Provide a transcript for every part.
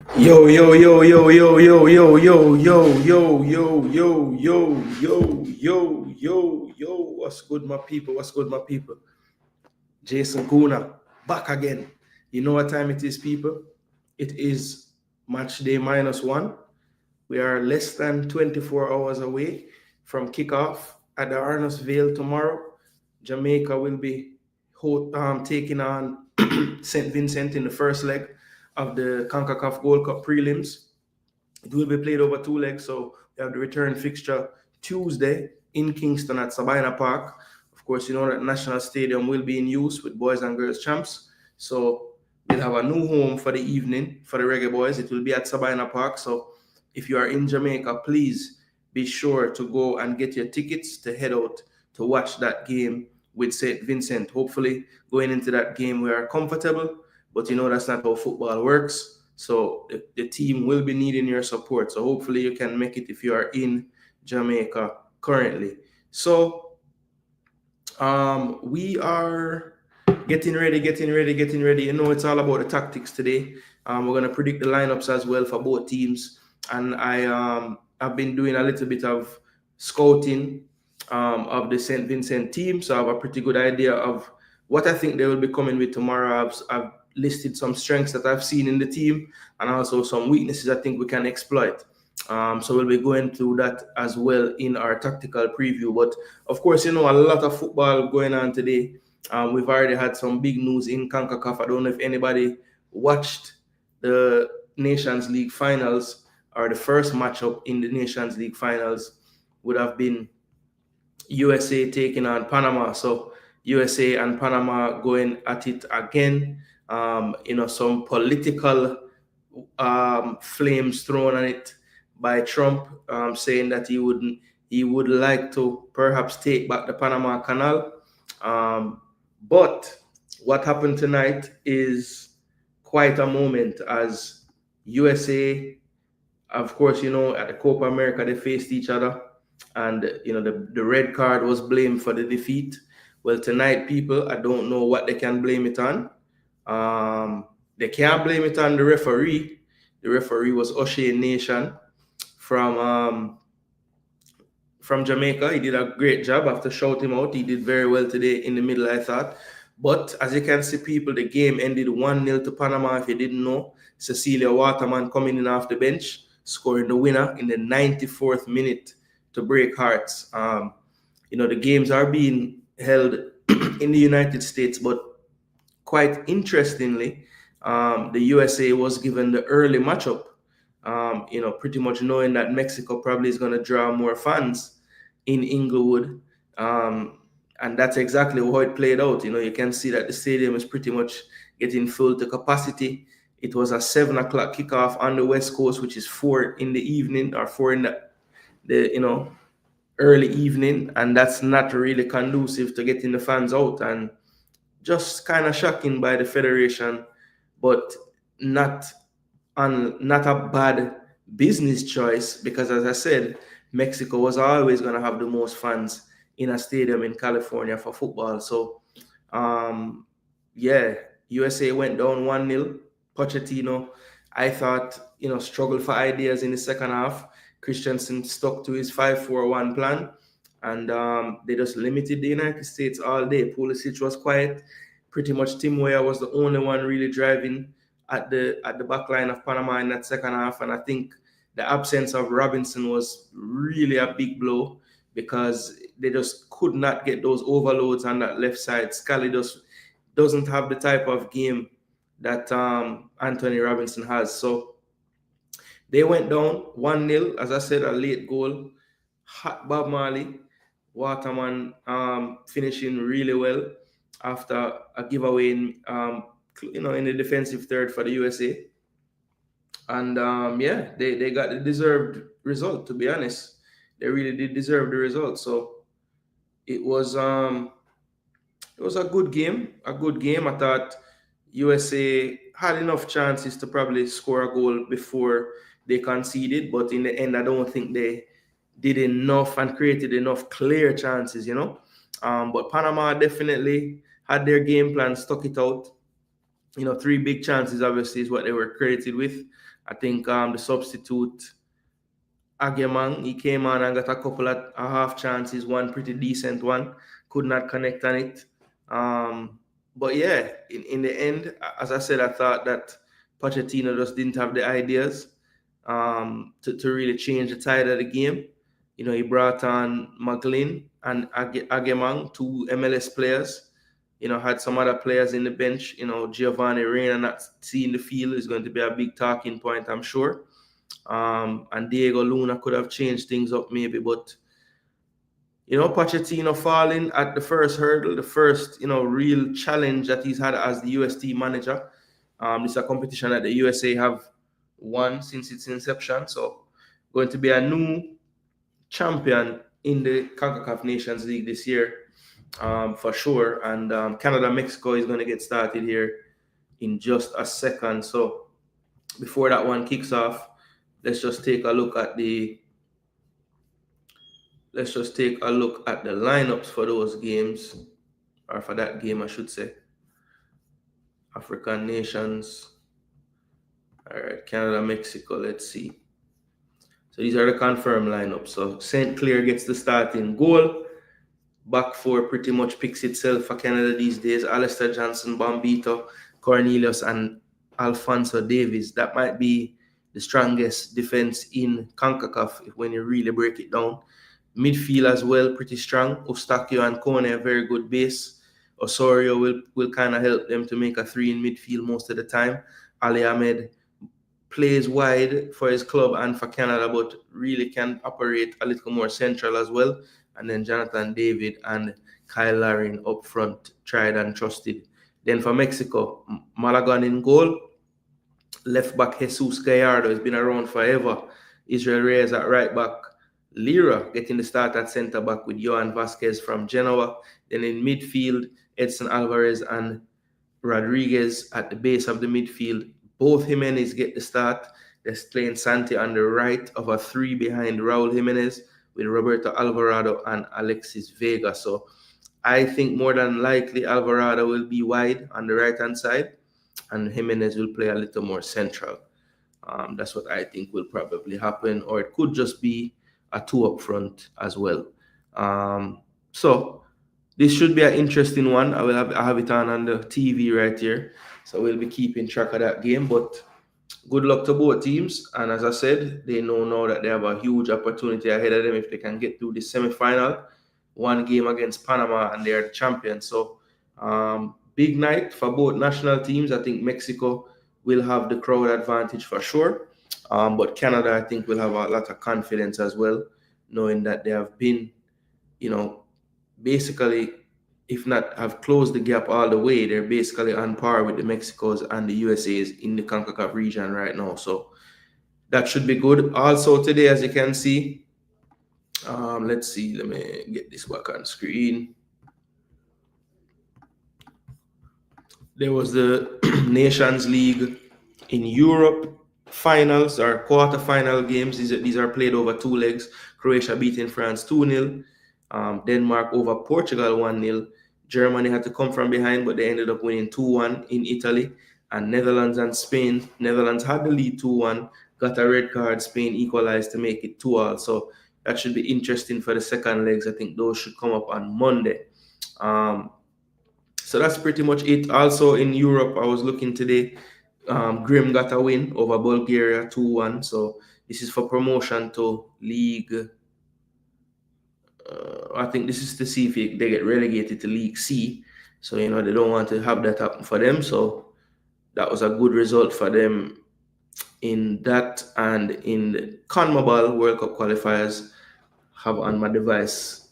Yo, yo, yo, yo, yo, yo, yo, yo, yo, yo, yo, yo, yo, yo, yo. What's good, my people? What's good, my people? Jason Gooner, back again. You know what time it is, people? It is match day -1. We are less than 24 hours away from kickoff at the Arnottsville tomorrow. Jamaica will be taking on St. Vincent in the first leg of the CONCACAF Gold Cup prelims. It will be played over 2 legs, so we have the return fixture Tuesday in Kingston at Sabina Park. Of course, you know that National Stadium will be in use with boys and girls champs. So we'll have a new home for the evening for the Reggae boys. It will be at Sabina Park. So if you are in Jamaica, please be sure to go and get your tickets to head out to watch that game with St. Vincent. Hopefully, going into that game, we are comfortable, but you know that's not how football works. So the team will be needing your support. So hopefully you can make it if you are in Jamaica currently. So we are getting ready. You know, it's all about the tactics today. We're gonna predict the lineups as well for both teams, and I've been doing a little bit of scouting of the St. Vincent team, so I have a pretty good idea of what I think they will be coming with tomorrow. I've listed some strengths that I've seen in the team and also some weaknesses I think we can exploit. So we'll be going through that as well in our tactical preview. But of course, you know, a lot of football going on today. We've already had some big news in CONCACAF. I don't know if anybody watched the Nations League finals or the first matchup in the Nations League finals would have been USA taking on Panama. So USA and Panama going at it again. You know, some political flames thrown on it by Trump, saying that he would like to perhaps take back the Panama Canal. But what happened tonight is quite a moment as USA, of course, you know, at the Copa America, they faced each other and, you know, the red card was blamed for the defeat. Well, tonight, people, I don't know what they can blame it on. They can't blame it on the referee. The referee was O'Shea Nation from Jamaica. He did a great job. After shout him out, he did very well today in the middle, I thought. But as you can see, people, the game ended 1-0 to Panama. If you didn't know, Cecilia Waterman coming in off the bench, scoring the winner in the 94th minute to break hearts. You know, the games are being held in the United States, but quite interestingly, the USA was given the early matchup, you know, pretty much knowing that Mexico probably is going to draw more fans in Inglewood. And that's exactly how it played out. You know, you can see that the stadium is pretty much getting full to capacity. It was a 7 o'clock kickoff on the West Coast, which is 4 in the evening or 4 in the you know, early evening. And that's not really conducive to getting the fans out. And just kind of shocking by the federation, but not a bad business choice because, as I said, Mexico was always going to have the most fans in a stadium in California for football. So, yeah, USA went down 1-0. Pochettino, I thought, you know, struggled for ideas in the second half. Christensen stuck to his 5-4-1 plan, and they just limited the United States all day. Pulisic was quiet. Pretty much Tim Weah was the only one really driving at the back line of Panama in that second half. And I think the absence of Robinson was really a big blow because they just could not get those overloads on that left side. Scally just doesn't have the type of game that Anthony Robinson has. So they went down 1-0. As I said, a late goal. Hot Bob Marley. Waterman finishing really well after a giveaway in, you know, in the defensive third for the USA. And yeah, they got the deserved result, to be honest. They really did deserve the result. So it was a good game. A good game. I thought USA had enough chances to probably score a goal before they conceded, but in the end, I don't think they did enough and created enough clear chances, you know. But Panama definitely had their game plan, stuck it out. You know, 3 big chances, obviously, is what they were credited with. I think the substitute Agemang, he came on and got a couple of half chances, one pretty decent one, could not connect on it. But yeah, in the end, as I said, I thought that Pochettino just didn't have the ideas to really change the tide of the game. He brought on McGlynn and Agemang, two MLS players. Had some other players in the bench. Giovanni Reina not seeing the field is going to be a big talking point, I'm sure. And Diego Luna could have changed things up maybe, but Pochettino falling at the first hurdle, the first real challenge that he's had as the UST manager. This is a competition that the USA have won since its inception, so going to be a new champion in the CONCACAF Nations League this year, for sure. And Canada, Mexico is going to get started here in just a second. So before that one kicks off, let's just take a look at the lineups for those games, or for that game, I should say. African nations. All right, Canada, Mexico. Let's see. So these are the confirmed lineups. So St. Clair gets the starting goal. Back four pretty much picks itself for Canada these days. Alistair Johnson, Bombito, Cornelius, and Alfonso Davies. That might be the strongest defense in CONCACAF when you really break it down. Midfield as well, pretty strong. Eustáquio and Kone, a very good base. Osorio will kind of help them to make a three in midfield most of the time. Ali Ahmed plays wide for his club and for Canada, but really can operate a little more central as well. And then Jonathan David and Kyle Larin up front, tried and trusted. Then for Mexico, Malagon in goal. Left back Jesus Gallardo has been around forever. Israel Reyes at right back. Lira getting the start at centre back with Johan Vasquez from Genoa. Then in midfield, Edson Alvarez and Rodriguez at the base of the midfield. Both Jimenez get the start. They're playing Santi on the right of a three behind Raul Jimenez with Roberto Alvarado and Alexis Vega. So I think more than likely Alvarado will be wide on the right-hand side and Jimenez will play a little more central. That's what I think will probably happen, or it could just be a two up front as well. So this should be an interesting one. I have it on the TV right here, so we'll be keeping track of that game. But good luck to both teams, and as I said, they know now that they have a huge opportunity ahead of them if they can get through the semi-final. One game against Panama and they are the champions. So big night for both national teams. I think Mexico will have the crowd advantage for sure. But Canada, I think, will have a lot of confidence as well, knowing that they have been, basically, if not have closed the gap all the way, they're basically on par with the Mexicos and the USAs in the CONCACAF region right now. So that should be good. Also today, as you can see, let's see, let me get this back on screen. There was the Nations League in Europe finals or quarter-final games. These are played over two legs. Croatia beating France 2-0. Denmark over Portugal 1-0. Germany had to come from behind, but they ended up winning 2-1 in Italy. And Netherlands and Spain. Netherlands had the lead 2-1, got a red card. Spain equalized to make it 2-2. So that should be interesting for the second legs. I think those should come up on Monday. So that's pretty much it. Also in Europe, I was looking today. Grim got a win over Bulgaria 2-1. So this is for promotion to League. I think this is to see if they get relegated to League C. So, they don't want to have that happen for them. So that was a good result for them in that. And in the CONMEBOL World Cup qualifiers, have on my device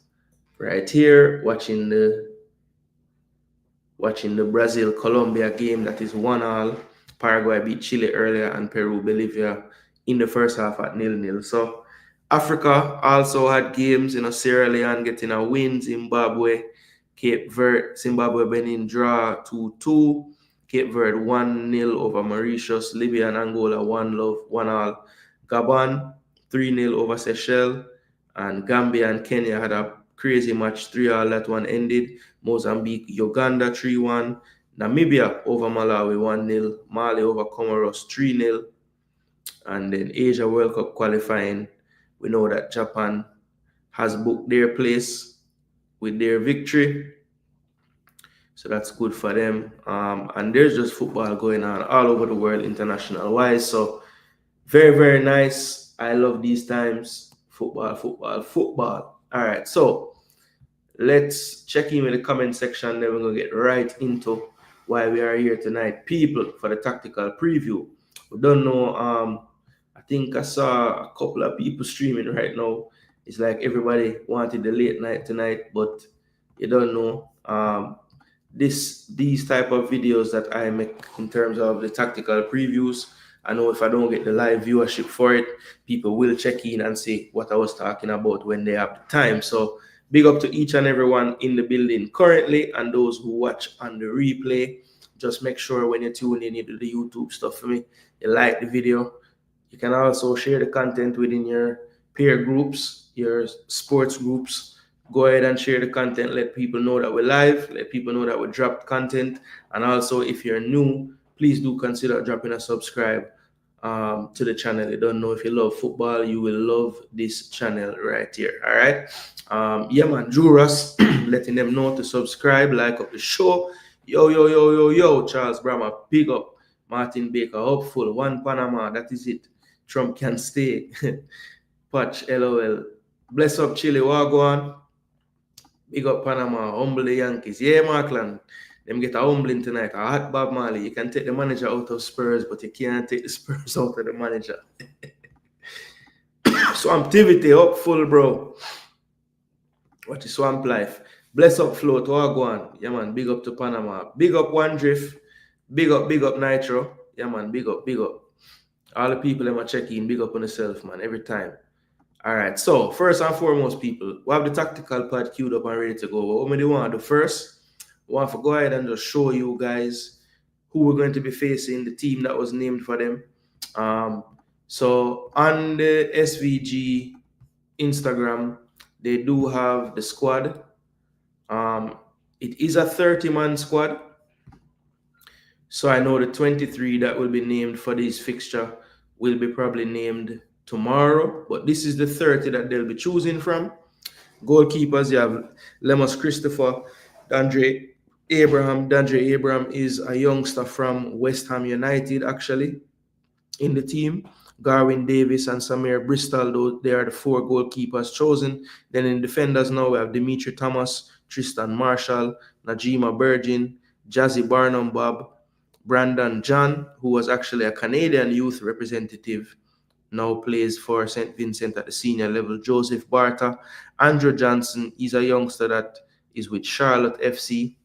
right here, watching the Brazil-Colombia game that is 1-1. Paraguay beat Chile earlier and Peru, Bolivia in the first half at 0-0. So Africa also had games, Sierra Leone getting a win, Zimbabwe, Benin draw 2-2, Cape Verde 1-0 over Mauritius, Libya and Angola 1-1, Gabon 3-0 over Seychelles, and Gambia and Kenya had a crazy match, 3-3. That one ended. Mozambique, Uganda 3-1. Namibia over Malawi 1-0. Mali over Comoros 3-0. And then Asia World Cup qualifying, we know that Japan has booked their place with their victory. So that's good for them. And there's just football going on all over the world, international wise. So very, very nice. I love these times. Football, football, football. All right. So let's check in with the comment section. Then we're going to get right into why we are here tonight. People, for the tactical preview. We don't know. I think I saw a couple of people streaming right now. It's like everybody wanted the late night tonight, but you don't know. These type of videos that I make in terms of the tactical previews, I know if I don't get the live viewership for it, people will check in and see what I was talking about when they have the time. So big up to each and everyone in the building currently and those who watch on the replay. Just make sure when you tune in into the YouTube stuff for me, you like the video. You can also share the content within your peer groups, your sports groups. Go ahead and share the content. Let people know that we're live. Let people know that we dropped content. And also, if you're new, please do consider dropping a subscribe to the channel. You don't know if you love football, you will love this channel right here. All right. Yeah, man. Juras, letting them know to subscribe, like up the show. Yo. Charles Brahma, big up. Martin Baker, hopeful. One Panama, that is it. Trump can stay. Patch, LOL. Bless up, Chile. Wagwan. Big up Panama. Humble the Yankees. Yeah, Markland. Them get a humbling tonight. A hot Bob Marley. You can take the manager out of Spurs, but you can't take the Spurs out of the manager. Swamptivity, hopeful, bro. What is Swamp Life? Bless up, Float. Wagwan. Yeah, man. Big up to Panama. Big up One Drift. Big up Nitro. Yeah, man. Big up. All the people that are checking, big up on yourself, man, every time. All right, so first and foremost, people, we have the tactical part queued up and ready to go. But what we do want to do first, we want to go ahead and just show you guys who we're going to be facing, the team that was named for them. So on the SVG Instagram, they do have the squad. It is a 30-man squad. So I know the 23 that will be named for this fixture will be probably named tomorrow, but this is the 30 that they'll be choosing from. Goalkeepers, you have Lemus Christopher, Dandre Abraham is a youngster from West Ham United, actually, in the team. Garwin Davis and Samir Bristol, they are the 4 goalkeepers chosen. Then in defenders now, we have Dimitri Thomas, Tristan Marshall, Najima Virgin, Jazzy Barnum Bob, Brandon John, who was actually a Canadian youth representative, now plays for St. Vincent at the senior level. Joseph Barta, Andrew Johnson, he's a youngster that is with Charlotte FC.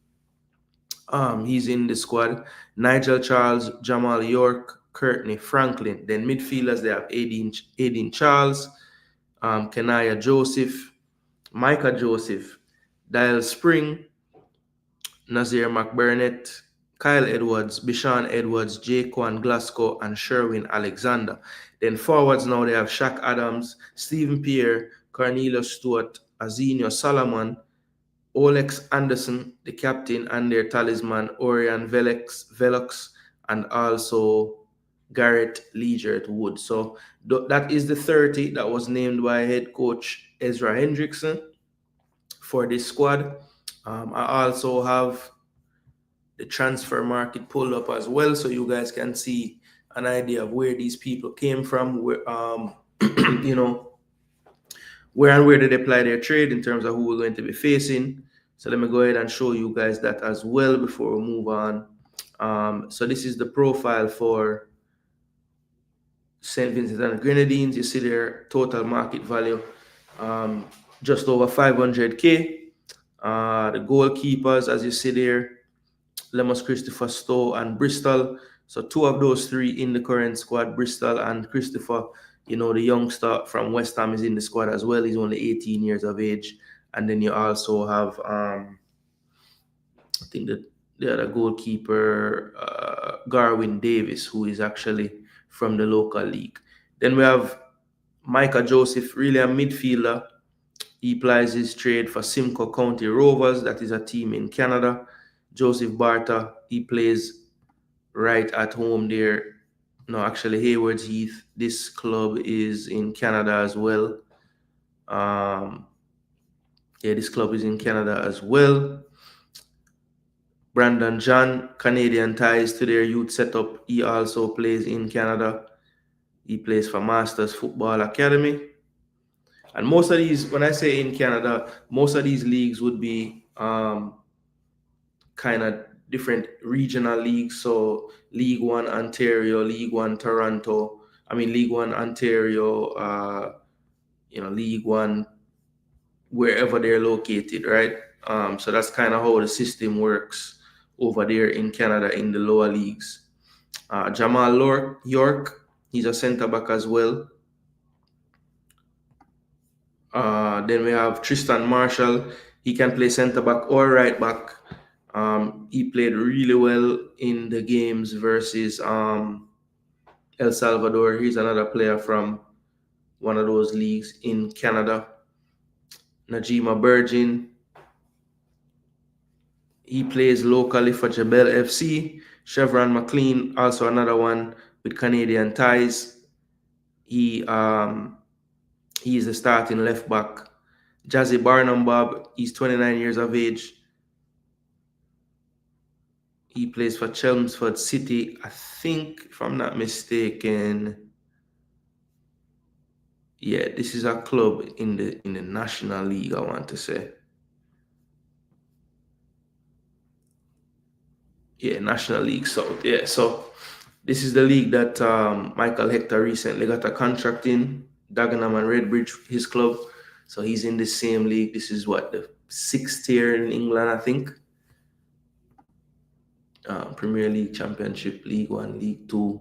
He's in the squad. Nigel Charles, Jamal York, Courtney Franklin. Then midfielders, they have Aiden Charles, Kenaya Joseph, Micah Joseph, Dial Spring, Nazir McBurnett, Kyle Edwards, Bishan Edwards, Jaquan Glasgow, and Sherwin Alexander. Then forwards now, they have Shaq Adams, Stephen Pierre, Cornelius Stewart, Azinio Solomon, Olex Anderson, the captain, and their talisman, Orion Velox, and also Garrett Leigert Wood. So that is the 30 that was named by head coach Ezra Hendrickson for this squad. I also have the transfer market pulled up as well, so you guys can see an idea of where these people came from, where where did they apply their trade in terms of who we're going to be facing. So let me go ahead and show you guys that as well before we move on. So this is the profile for St. Vincent and Grenadines. You see their total market value, just over 500K. The goalkeepers, as you see there, Lemus Christopher Stowe and Bristol. So 2 of those 3 in the current squad, Bristol and Christopher. The youngster from West Ham is in the squad as well. He's only 18 years of age. And then you also have, I think that the other goalkeeper, Garwin Davis, who is actually from the local league. Then we have Micah Joseph, really a midfielder. He plies his trade for Simcoe County Rovers. That is a team in Canada. Joseph Barta, he plays right at home there No, actually, Hayward's Heath. This club is in Canada as well. Yeah, this club is in Canada as well. Brandon John, Canadian ties to their youth setup. He also plays in Canada. He plays for Masters Football Academy. And most of these, when I say in Canada, most of these leagues would be kind of different regional leagues. So League One Ontario, League One Toronto, League One Ontario, League One wherever they're located, right? So that's kind of how the system works over there in Canada in the lower leagues. Jamal York, he's a centre back as well. Then we have Tristan Marshall. He can play centre back or right back. He played really well in the games versus El Salvador. He's another player from one of those leagues in Canada. Najima Burgin. He plays locally for Jebel FC. Chevron McLean, also another one with Canadian ties. He is the starting left back. Jazzy Barnum Bob, he's 29 years of age. He plays for Chelmsford City. I think, if I'm not mistaken, yeah, this is a club in the National League, I want to say. Yeah, National League South. Yeah, so this is the league that Michael Hector recently got a contract in. Dagenham and Redbridge, his club. So he's in the same league. This is what, the 6th tier in England, I think. Premier League, Championship, League One, League Two,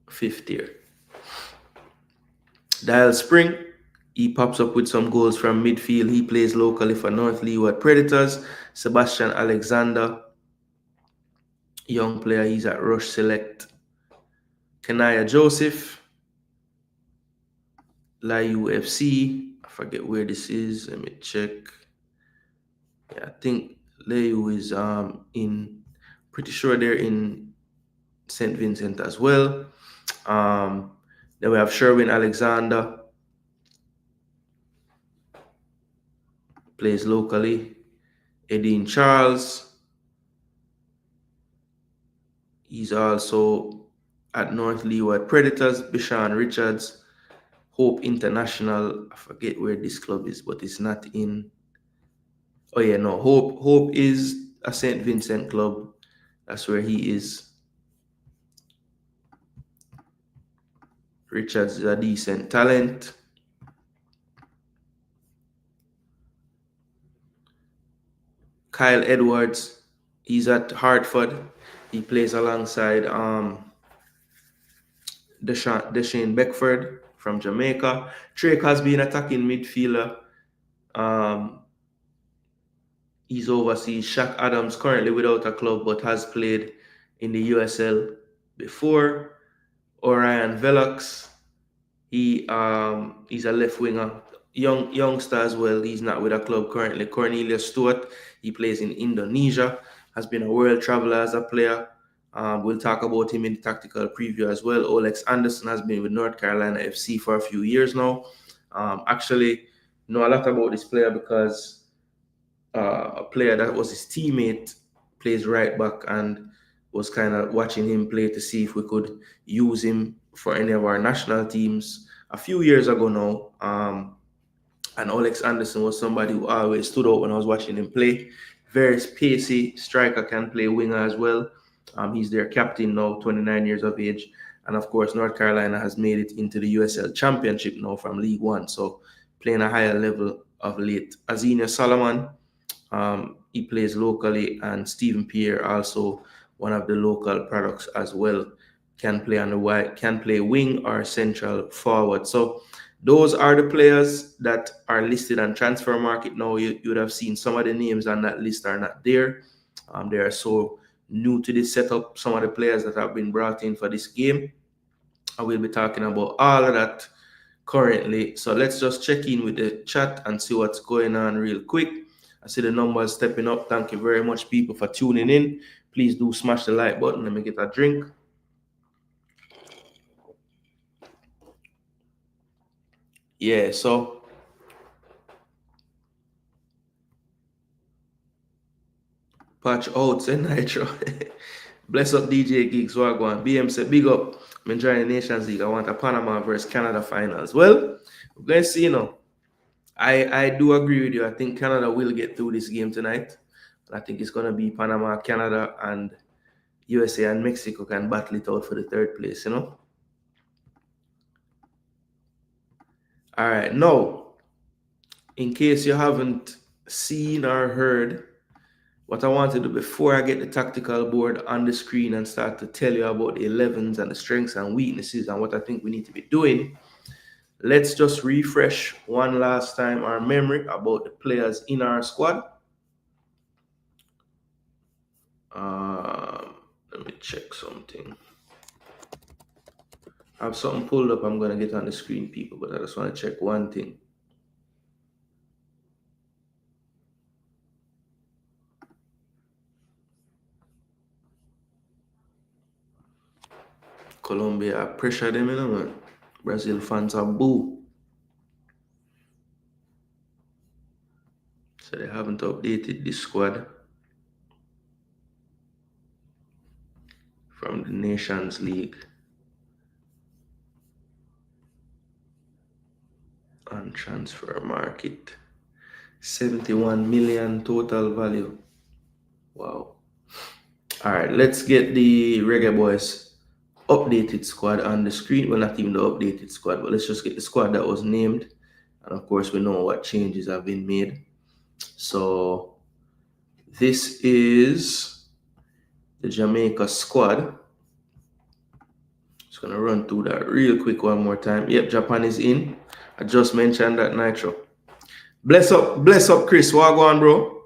5th tier. Dial Spring, he pops up with some goals from midfield. He plays locally for North Leeward Predators. Sebastian Alexander, young player, he's at Rush Select. Kenaya Joseph, Layu FC. I forget where this is. Let me check. Yeah, I think Layu is pretty sure they're in St. Vincent as well. Then we have Sherwin Alexander, plays locally. Edine Charles, he's also at North Leeward Predators. Bishan Richards, Hope International. I forget where this club is, but it's not in. Oh yeah, no. Hope is a St. Vincent club. That's where he is. Richards is a decent talent. Kyle Edwards, he's at Hartford. He plays alongside Deshane Beckford from Jamaica. Trey Cosby, an attacking midfielder. He's overseas. Shaq Adams, currently without a club, but has played in the USL before. Orion Velox, he's a left winger. Youngster as well. He's not with a club currently. Cornelius Stewart, he plays in Indonesia, has been a world traveler as a player. We'll talk about him in the tactical preview as well. Olex Anderson has been with North Carolina FC for a few years now. Actually, know a lot about this player because a player that was his teammate plays right back, and was kind of watching him play to see if we could use him for any of our national teams a few years ago now. And Olex Anderson was somebody who always stood out when I was watching him play. Very pacey striker, can play winger as well. He's their captain now, 29 years of age. And of course, North Carolina has made it into the USL Championship now from League One. So playing a higher level of late. Azenia Solomon, he plays locally, and Stephen Pierre, also one of the local products as well, can play on the wide, can play wing or central forward. So those are the players that are listed on transfer market now. You would have seen some of the names on that list are not there. They are so new to this setup. Some of the players that have been brought in for this game, I will be talking about all of that currently. So let's just check in with the chat and see what's going on real quick. I see the numbers stepping up. Thank you very much, people, for tuning in. Please do smash the like button. Let me get a drink. Yeah, so patch out, say Nitro. Bless up DJ Gigs, Wagwan. BM said, big up. I'm enjoying the Nations League. I want a Panama versus Canada finals. Well, we're going to see, I do agree with you. I think Canada will get through this game tonight. I think it's going to be Panama, Canada, and USA and Mexico can battle it out for the third place, All right. Now, in case you haven't seen or heard, what I want to do before I get the tactical board on the screen and start to tell you about the 11s and the strengths and weaknesses and what I think we need to be doing, let's just refresh one last time our memory about the players in our squad. Let me check something. I have something pulled up I'm going to get on the screen, people, but I just want to check one thing. Colombia pressure them, man. Brazil fans are boo. So they haven't updated the squad from the Nations League on transfer market. 71 million total value. Wow. All right, let's get the Reggae Boyz updated squad on the screen. Well, not even the updated squad, but let's just get the squad that was named. And of course, we know what changes have been made. So this is the Jamaica squad. Just gonna run through that real quick one more time. Yep, Japan is in. I just mentioned that Nitro. Bless up, Chris. What going, bro?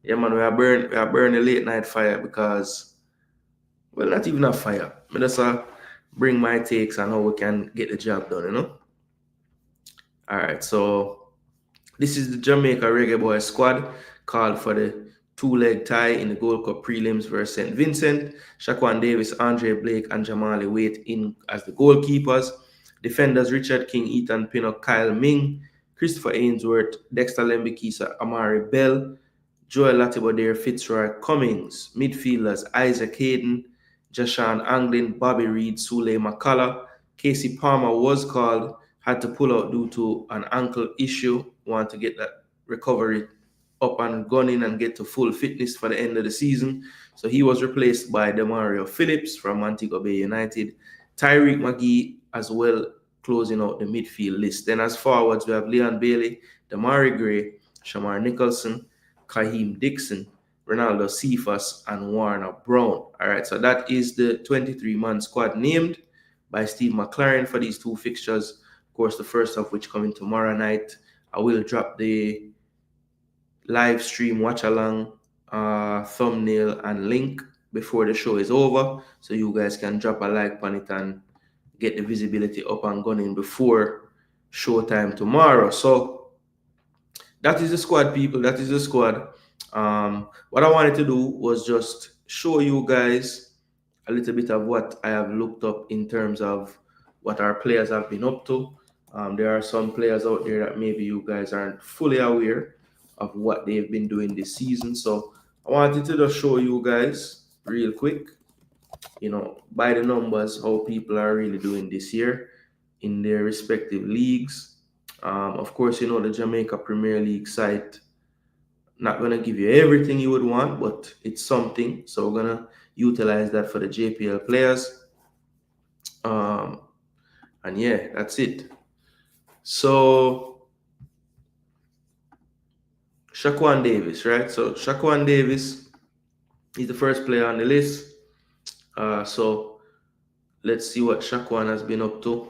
Yeah, man, we are burning a late night fire because, well, not even a fire. I just bring my takes on how we can get the job done, All right, so this is the Jamaica Reggae Boyz squad called for the two-leg tie in the Gold Cup prelims versus St. Vincent. Shaquan Davis, Andre Blake, and Jamali Waite in as the goalkeepers. Defenders Richard King, Ethan Pinnock, Kyle Ming, Christopher Ainsworth, Dexter Lembikisa, Amari Bell, Joel Latibodair, Fitzroy Cummings. Midfielders Isaac Hayden, Jashan Anglin, Bobby Reed, Sule McCullough. Casey Palmer was called, had to pull out due to an ankle issue. Want to get that recovery up and gunning and get to full fitness for the end of the season. So he was replaced by Demario Phillips from Montego Bay United. Tyreek McGee as well, closing out the midfield list. Then as forwards, we have Leon Bailey, Damari Gray, Shamar Nicholson, Kaheem Dixon, Ronaldo Cephas, and Warner Brown. All right, so that is the 23-man squad named by Steve McLaren for these two fixtures. Of course, the first of which coming tomorrow night. I will drop the live stream watch along thumbnail and link before the show is over, so you guys can drop a like on it and get the visibility up and going before showtime tomorrow. So that is the squad, people. That is the squad. What I wanted to do was just show you guys a little bit of what I have looked up in terms of what our players have been up to. There are some players out there that maybe you guys aren't fully aware of what they've been doing this season. So I wanted to just show you guys real quick, by the numbers, how people are really doing this year in their respective leagues. Of course, the Jamaica Premier League site, not going to give you everything you would want, but it's something. So we're going to utilize that for the JPL players. And yeah, that's it. So Shaquan Davis, right? So Shaquan Davis is the first player on the list. So let's see what Shaquan has been up to.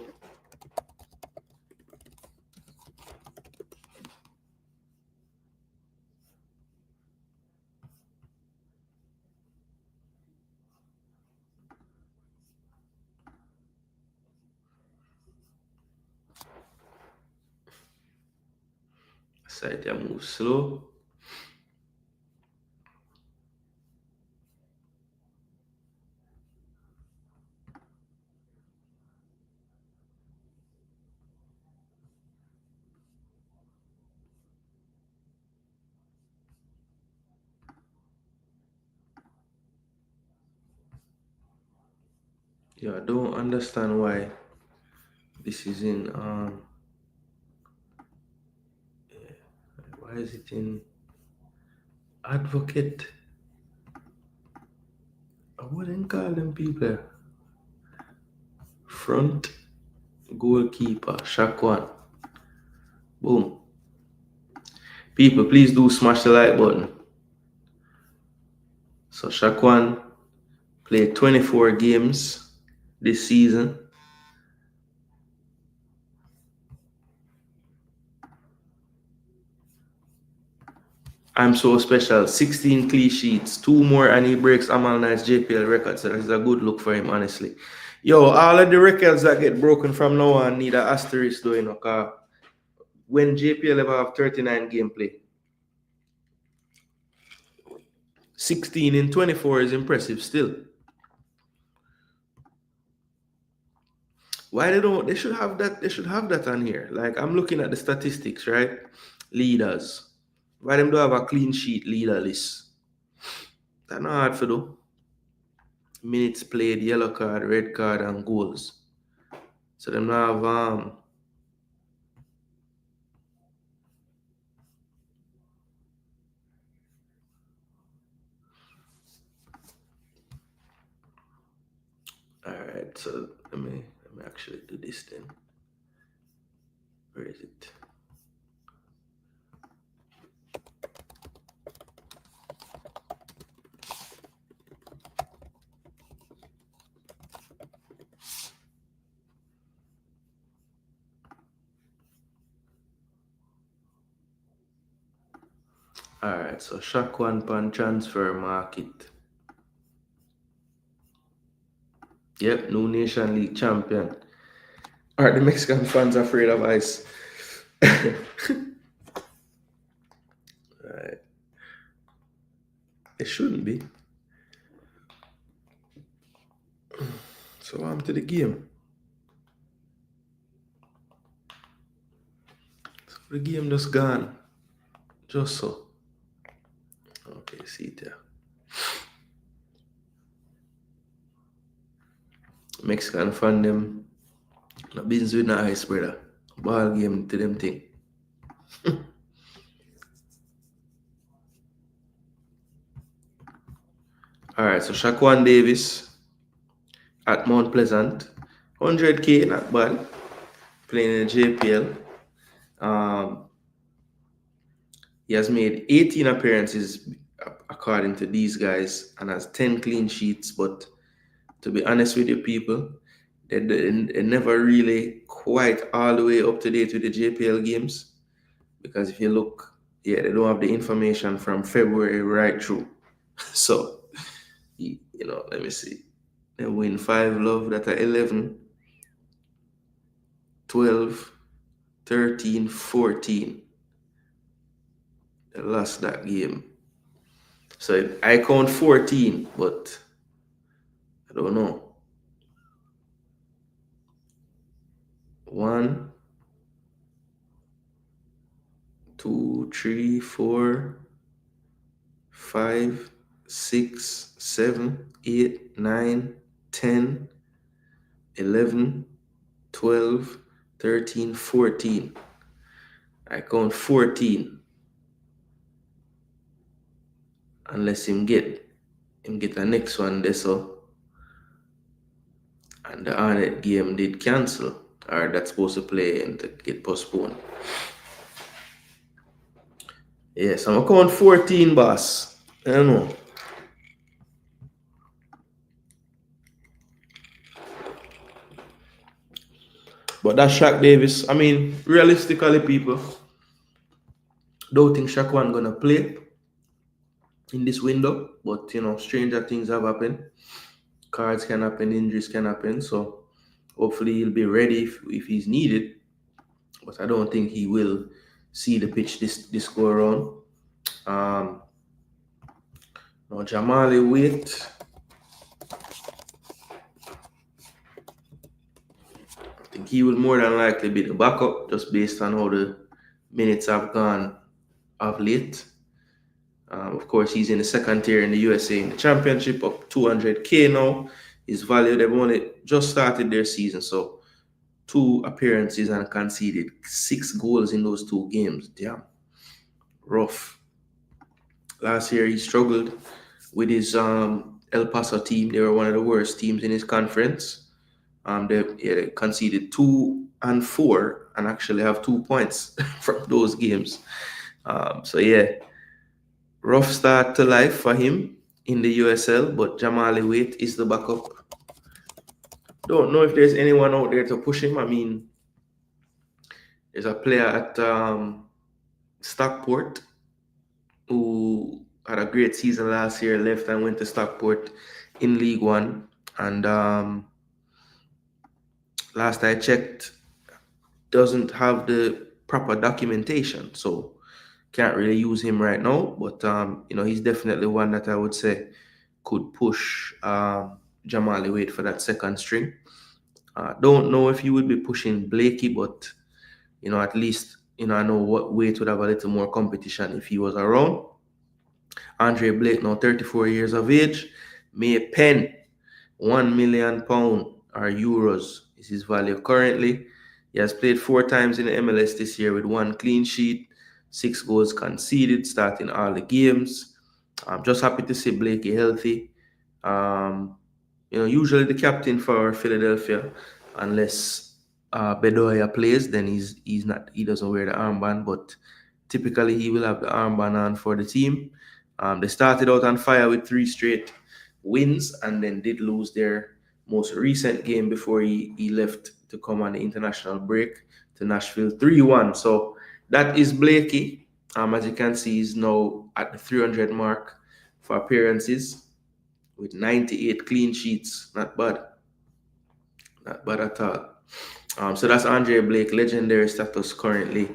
Site moves slow. Yeah, I don't understand why this is in why is it in advocate? I wouldn't call them people. Front goalkeeper, Shakwan. Boom. People, please do smash the like button. So Shakwan played 24 games this season. I'm so special. 16 clean sheets, 2 more, and he breaks Amal Nice JPL record. So that's a good look for him, honestly. Yo, all of the records that get broken from now on need an asterisk though, you know, because when JPL ever have 39 gameplay, 16 in 24 is impressive still. Why they should have that on here. Like, I'm looking at the statistics, right? Leaders. Why them don't have a clean sheet leader list? That's not hard for do. Minutes played, yellow card, red card, and goals. So them not have Alright, so let me actually do this then. Where is it? Alright, so Shakwan pan transfer market. Yep, new Nation League champion. Are the Mexican fans afraid of ice? Alright. It shouldn't be. So on to the game. So the game just gone. Just so. Okay, see it there. Mexican fan them. No business with no ice, brother. Ball game to them thing. Alright, so Shaquan Davis at Mount Pleasant. 100K, not bad. Playing in the JPL. He has made 18 appearances according to these guys and has 10 clean sheets. But to be honest with you, people, they're never really quite all the way up to date with the JPL games. Because if you look, yeah, they don't have the information from February right through. So, you know, let me see. They win 5 love that are 11, 12, 13, 14. They lost that game. So I count 14, but I don't know. 1, 2, 3, 4, 5, 6, 7, 8, 9, 10, 11, 12, 13, 14. I count 14. Unless him get the next one there, so. And the Arnett game did cancel, or that's supposed to play and to get postponed. Yeah, so I'm count 14, boss. I don't know. But that's Shaq Davis. I mean, realistically, people don't think Shaq gonna play in this window. But you know, stranger things have happened. Cards can happen, injuries can happen. So hopefully he'll be ready if he's needed. But I don't think he will see the pitch this go around. Now Jamali Wait. I think he will more than likely be the backup just based on how the minutes have gone of late. Of course, he's in the second tier in the USA in the championship, up 200K now. his value. They've only just started their season, so 2 appearances and conceded 6 goals in those 2 games. Damn, rough. Last year he struggled with his El Paso team. They were one of the worst teams in his conference. They conceded 2 and 4 and actually have 2 points from those games. So yeah, rough start to life for him in the USL, but Jamali Waite is the backup. Don't know if there's anyone out there to push him. I mean, there's a player at Stockport who had a great season last year, left and went to Stockport in League One. And last I checked, doesn't have the proper documentation, so can't really use him right now. But he's definitely one that I would say could push Jamali Waite for that second string. Don't know if you would be pushing Blakey, but at least I know what Waite would have a little more competition if he was around. Andre Blake, now 34 years of age, may pen £1 million or euros is his value currently. He has played 4 times in the MLS this year with 1 clean sheet, 6 goals conceded, starting all the games. I'm just happy to see Blakey healthy. Usually the captain for Philadelphia, unless Bedoya plays, then he doesn't wear the armband, but typically he will have the armband on for the team. They started out on fire with 3 straight wins and then did lose their most recent game before he left to come on the international break to Nashville 3-1. So that is Blakey. As you can see, he's now at the 300 mark for appearances with 98 clean sheets. Not bad. Not bad at all. So that's Andre Blake, legendary status currently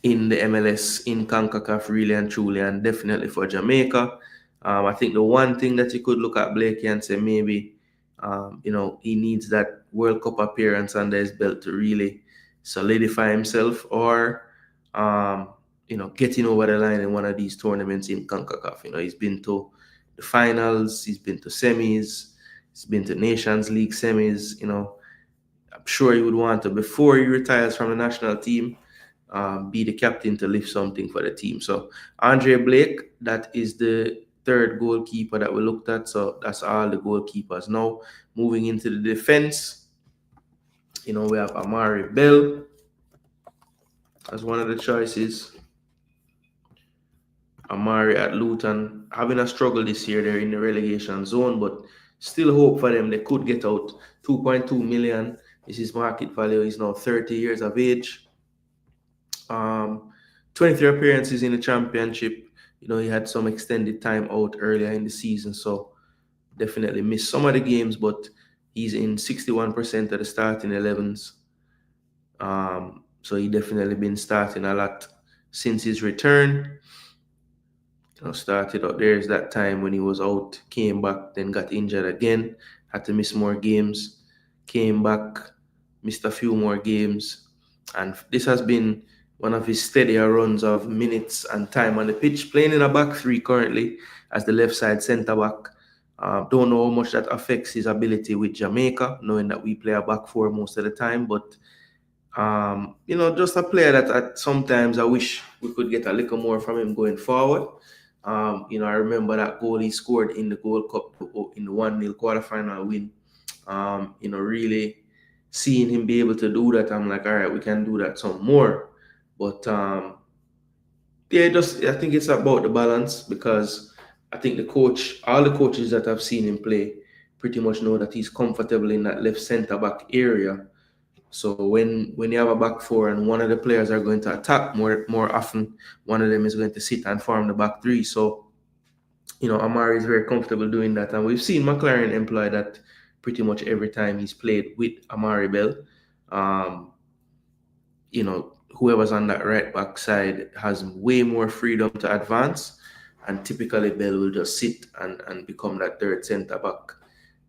in the MLS, in CONCACAF, really and truly, and definitely for Jamaica. I think the one thing that you could look at Blakey and say maybe, he needs that World Cup appearance under his belt to really solidify himself, or, getting over the line in one of these tournaments in CONCACAF. He's been to the finals, he's been to semis, he's been to Nations League semis. I'm sure he would want to, before he retires from the national team, be the captain to lift something for the team. So Andre Blake, that is the 3rd goalkeeper that we looked at. So that's all the goalkeepers. Now moving into the defense, we have Amari Bell as one of the choices. Amari at Luton having a struggle this year. They're in the relegation zone, but still hope for them. They could get out. 2.2 million is his market value. He's now 30 years of age. 23 appearances in the championship. He had some extended time out earlier in the season, so definitely missed some of the games, but he's in 61% of the starting 11s. So he definitely been starting a lot since his return. Started out there's that time when he was out, came back, then got injured again, had to miss more games, came back, missed a few more games, and this has been one of his steadier runs of minutes and time on the pitch, playing in a back 3 currently as the left side centre back. Don't know how much that affects his ability with Jamaica, knowing that we play a back 4 most of the time, but just a player that sometimes I wish we could get a little more from him going forward. I remember that goal he scored in the Gold Cup in the 1-0 quarterfinal win. Really seeing him be able to do that, I'm like, all right, we can do that some more. But I think it's about the balance, because I think all the coaches that I've seen him play pretty much know that he's comfortable in that left centre back area. So when you have a back 4 and one of the players are going to attack more often, one of them is going to sit and form the back 3. So, Amari is very comfortable doing that. And we've seen McLaren employ that pretty much every time he's played with Amari Bell. Whoever's on that right back side has way more freedom to advance. And typically Bell will just sit and become that 3rd centre back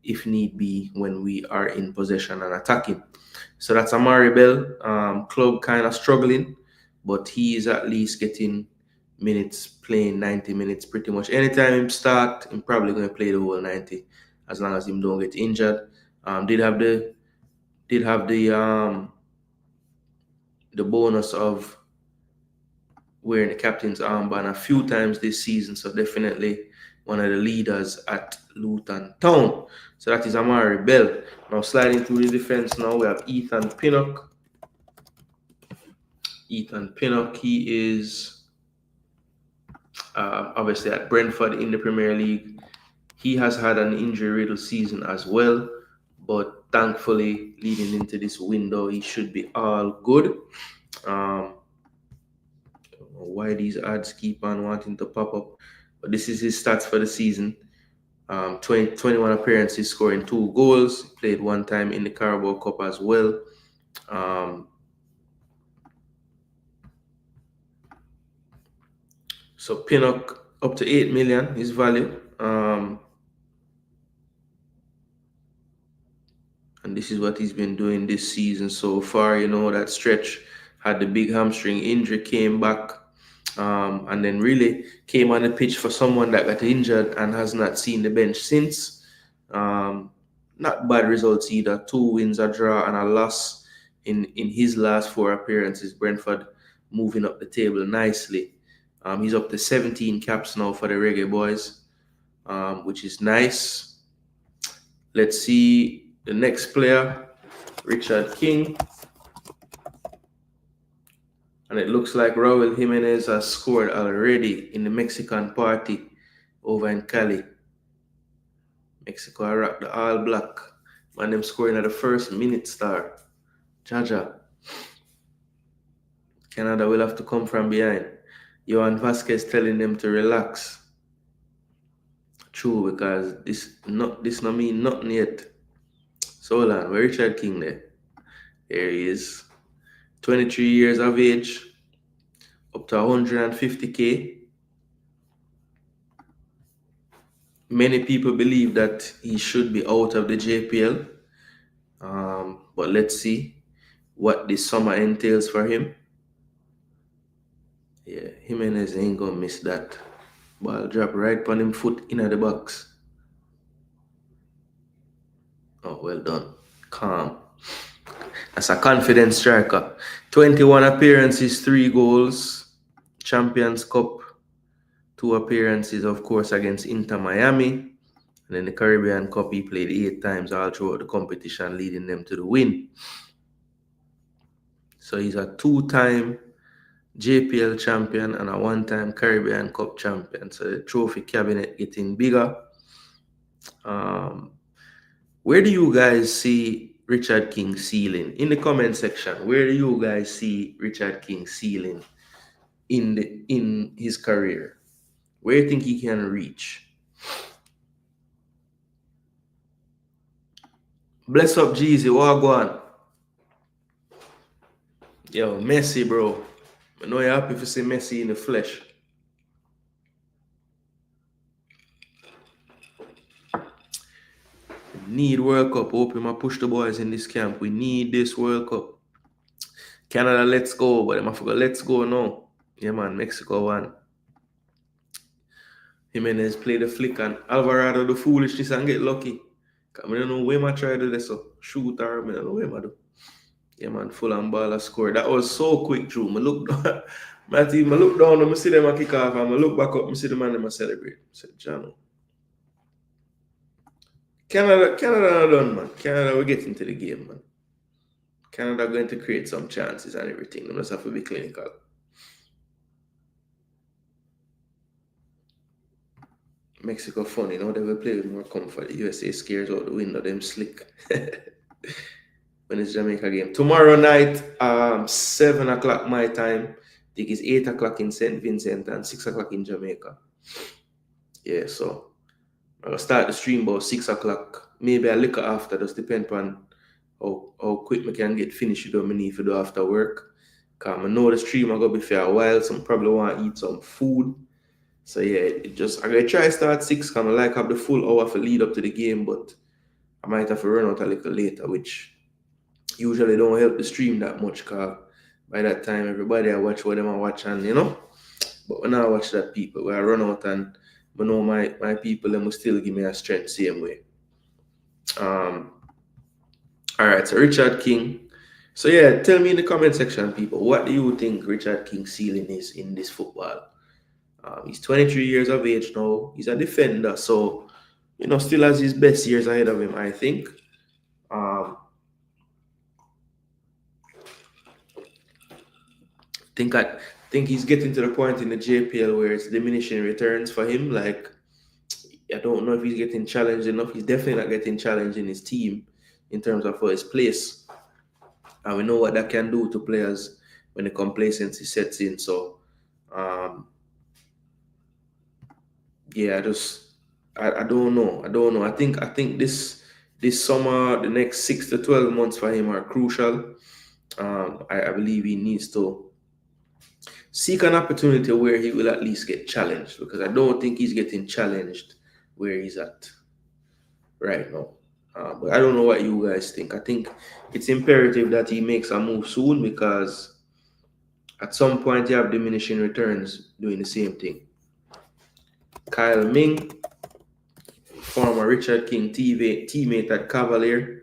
if need be when we are in possession and attacking. So that's Amari Bell. Club kind of struggling, but he is at least getting minutes, playing 90 minutes pretty much. Anytime him start, I'm probably going to play the whole 90. as long as him don't get injured. Did have the bonus of wearing the captain's armband a few times this season, so definitely one of the leaders at Luton Town. So that is Amari Bell. Now sliding through the defense now, we have Ethan Pinnock. He is obviously at Brentford in the Premier League. He has had an injury-riddled season as well, but thankfully, leading into this window, he should be all good. I don't know why these ads keep on wanting to pop up, but this is his stats for the season. 21 appearances, scoring 2 goals. Played 1 time in the Carabao Cup as well. So Pinnock up to 8 million is value. And this is what he's been doing this season so far. You know, that stretch had the big hamstring injury, came back, and then really came on the pitch for someone that got injured and has not seen the bench since. Not bad results either. 2 wins, a draw, and a loss in his last 4 appearances. Brentford moving up the table nicely. He's up to 17 caps now for the Reggae Boyz, which is nice. Let's see the next player, Richard King. And it looks like Raul Jimenez has scored already in the Mexican party over in Cali. Mexico rocked the all black. Man, them scoring at the first minute star. Jaja. Canada will have to come from behind. Johan Vasquez telling them to relax. True, because this not mean nothing yet. So hold on, where Richard King there? There he is. 23 years of age, up to 150k. Many people believe that he should be out of the JPL. But let's see what this summer entails for him. Yeah, Jimenez ain't gonna miss that. Ball drop right on him foot in the box. Oh, well done. Calm. That's a confident striker. 21 appearances, 3 goals. Champions Cup, 2 appearances, of course, against Inter Miami. And then the Caribbean Cup, he played 8 times all throughout the competition, leading them to the win. So he's a 2-time JPL champion and a 1-time Caribbean Cup champion. So the trophy cabinet getting bigger. Where do you guys see Richard King ceiling? In the comment section, where do you guys see Richard King ceiling in his career? Where do you think he can reach? Bless up Jeezy, Wagwan. Yo, Messi, bro. I know you're happy to see Messi in the flesh. Need World Cup. Hope him push the boys in this camp. We need this World Cup. Canada, let's go. But I forgot, let's go now. Yeah, man. Mexico won. Jimenez play the flick and Alvarado the foolishness and get lucky. I don't know where I try to do this. So shoot or I don't know where I do. Yeah, man. Full and ball score. That was so quick, Drew. I look down. I look down and I see them kick off. And I look back up and see the man them celebrate. I said, Jano. Canada done, man. Canada will get into the game, man. Canada going to create some chances and everything. They must have to be clinical. Mexico funny, they will play with more comfort. The USA scares out the window, them slick. When it's Jamaica game. Tomorrow night, 7 o'clock my time. I think it's 8 o'clock in St. Vincent and 6 o'clock in Jamaica. Yeah, so I'll start the stream about 6 o'clock. Maybe a little after, just depend on how quick I can get finished with what I need to do after work. Because I know the stream will go be for a while, so I probably want to eat some food. So yeah, I'm going to try to start 6 because I like have the full hour for lead up to the game, but I might have to run out a little later, which usually don't help the stream that much because by that time everybody I watch what them I watch and but when I watch that people, when I run out and I know my people them will still give me a strength same way. Um, all right, so Richard King. So yeah, tell me in the comment section, people, what do you think Richard King's ceiling is in this football? He's 23 years of age now. He's a defender, so still has his best years ahead of him, I think. Um, I think he's getting to the point in the JPL where it's diminishing returns for him. Like, I don't know if he's getting challenged enough. He's definitely not getting challenged in his team in terms of his place. And we know what that can do to players when the complacency sets in. So, um, yeah, I don't know. I don't know. I think this summer, the next 6 to 12 months for him are crucial. I believe he needs to seek an opportunity where he will at least get challenged, because I don't think he's getting challenged where he's at right now. But I don't know what you guys think. I think it's imperative that he makes a move soon, because at some point you have diminishing returns doing the same thing. Kyle Ming, former Richard King teammate at Cavalier.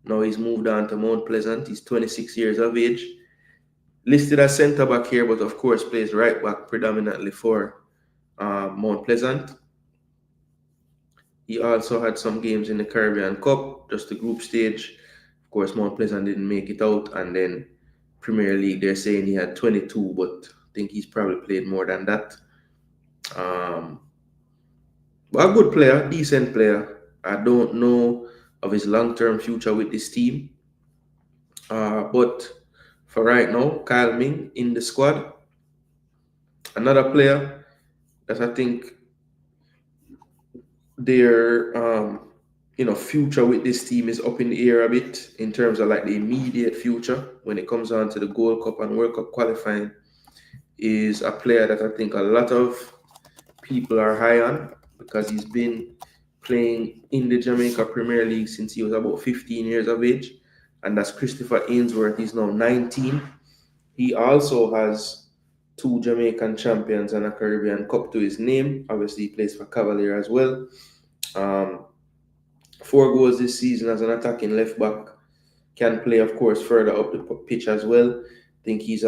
Now he's moved on to Mount Pleasant. He's 26 years of age. Listed as centre back here, but of course plays right back predominantly for Mount Pleasant. He also had some games in the Caribbean Cup, just the group stage. Of course, Mount Pleasant didn't make it out. And then Premier League, they're saying he had 22, but I think he's probably played more than that. But a good player, decent player. I don't know of his long-term future with this team. But for right now, Kyle Ming in the squad. Another player that I think their future with this team is up in the air a bit in terms of like the immediate future when it comes on to the Gold Cup and World Cup qualifying, is a player that I think a lot of people are high on, because he's been playing in the Jamaica Premier League since he was about 15 years of age, and that's Christopher Ainsworth. He's now 19. He also has 2 Jamaican champions and a Caribbean Cup to his name. Obviously, he plays for Cavalier as well. 4 goals this season as an attacking left back. Can play, of course, further up the pitch as well. I think he's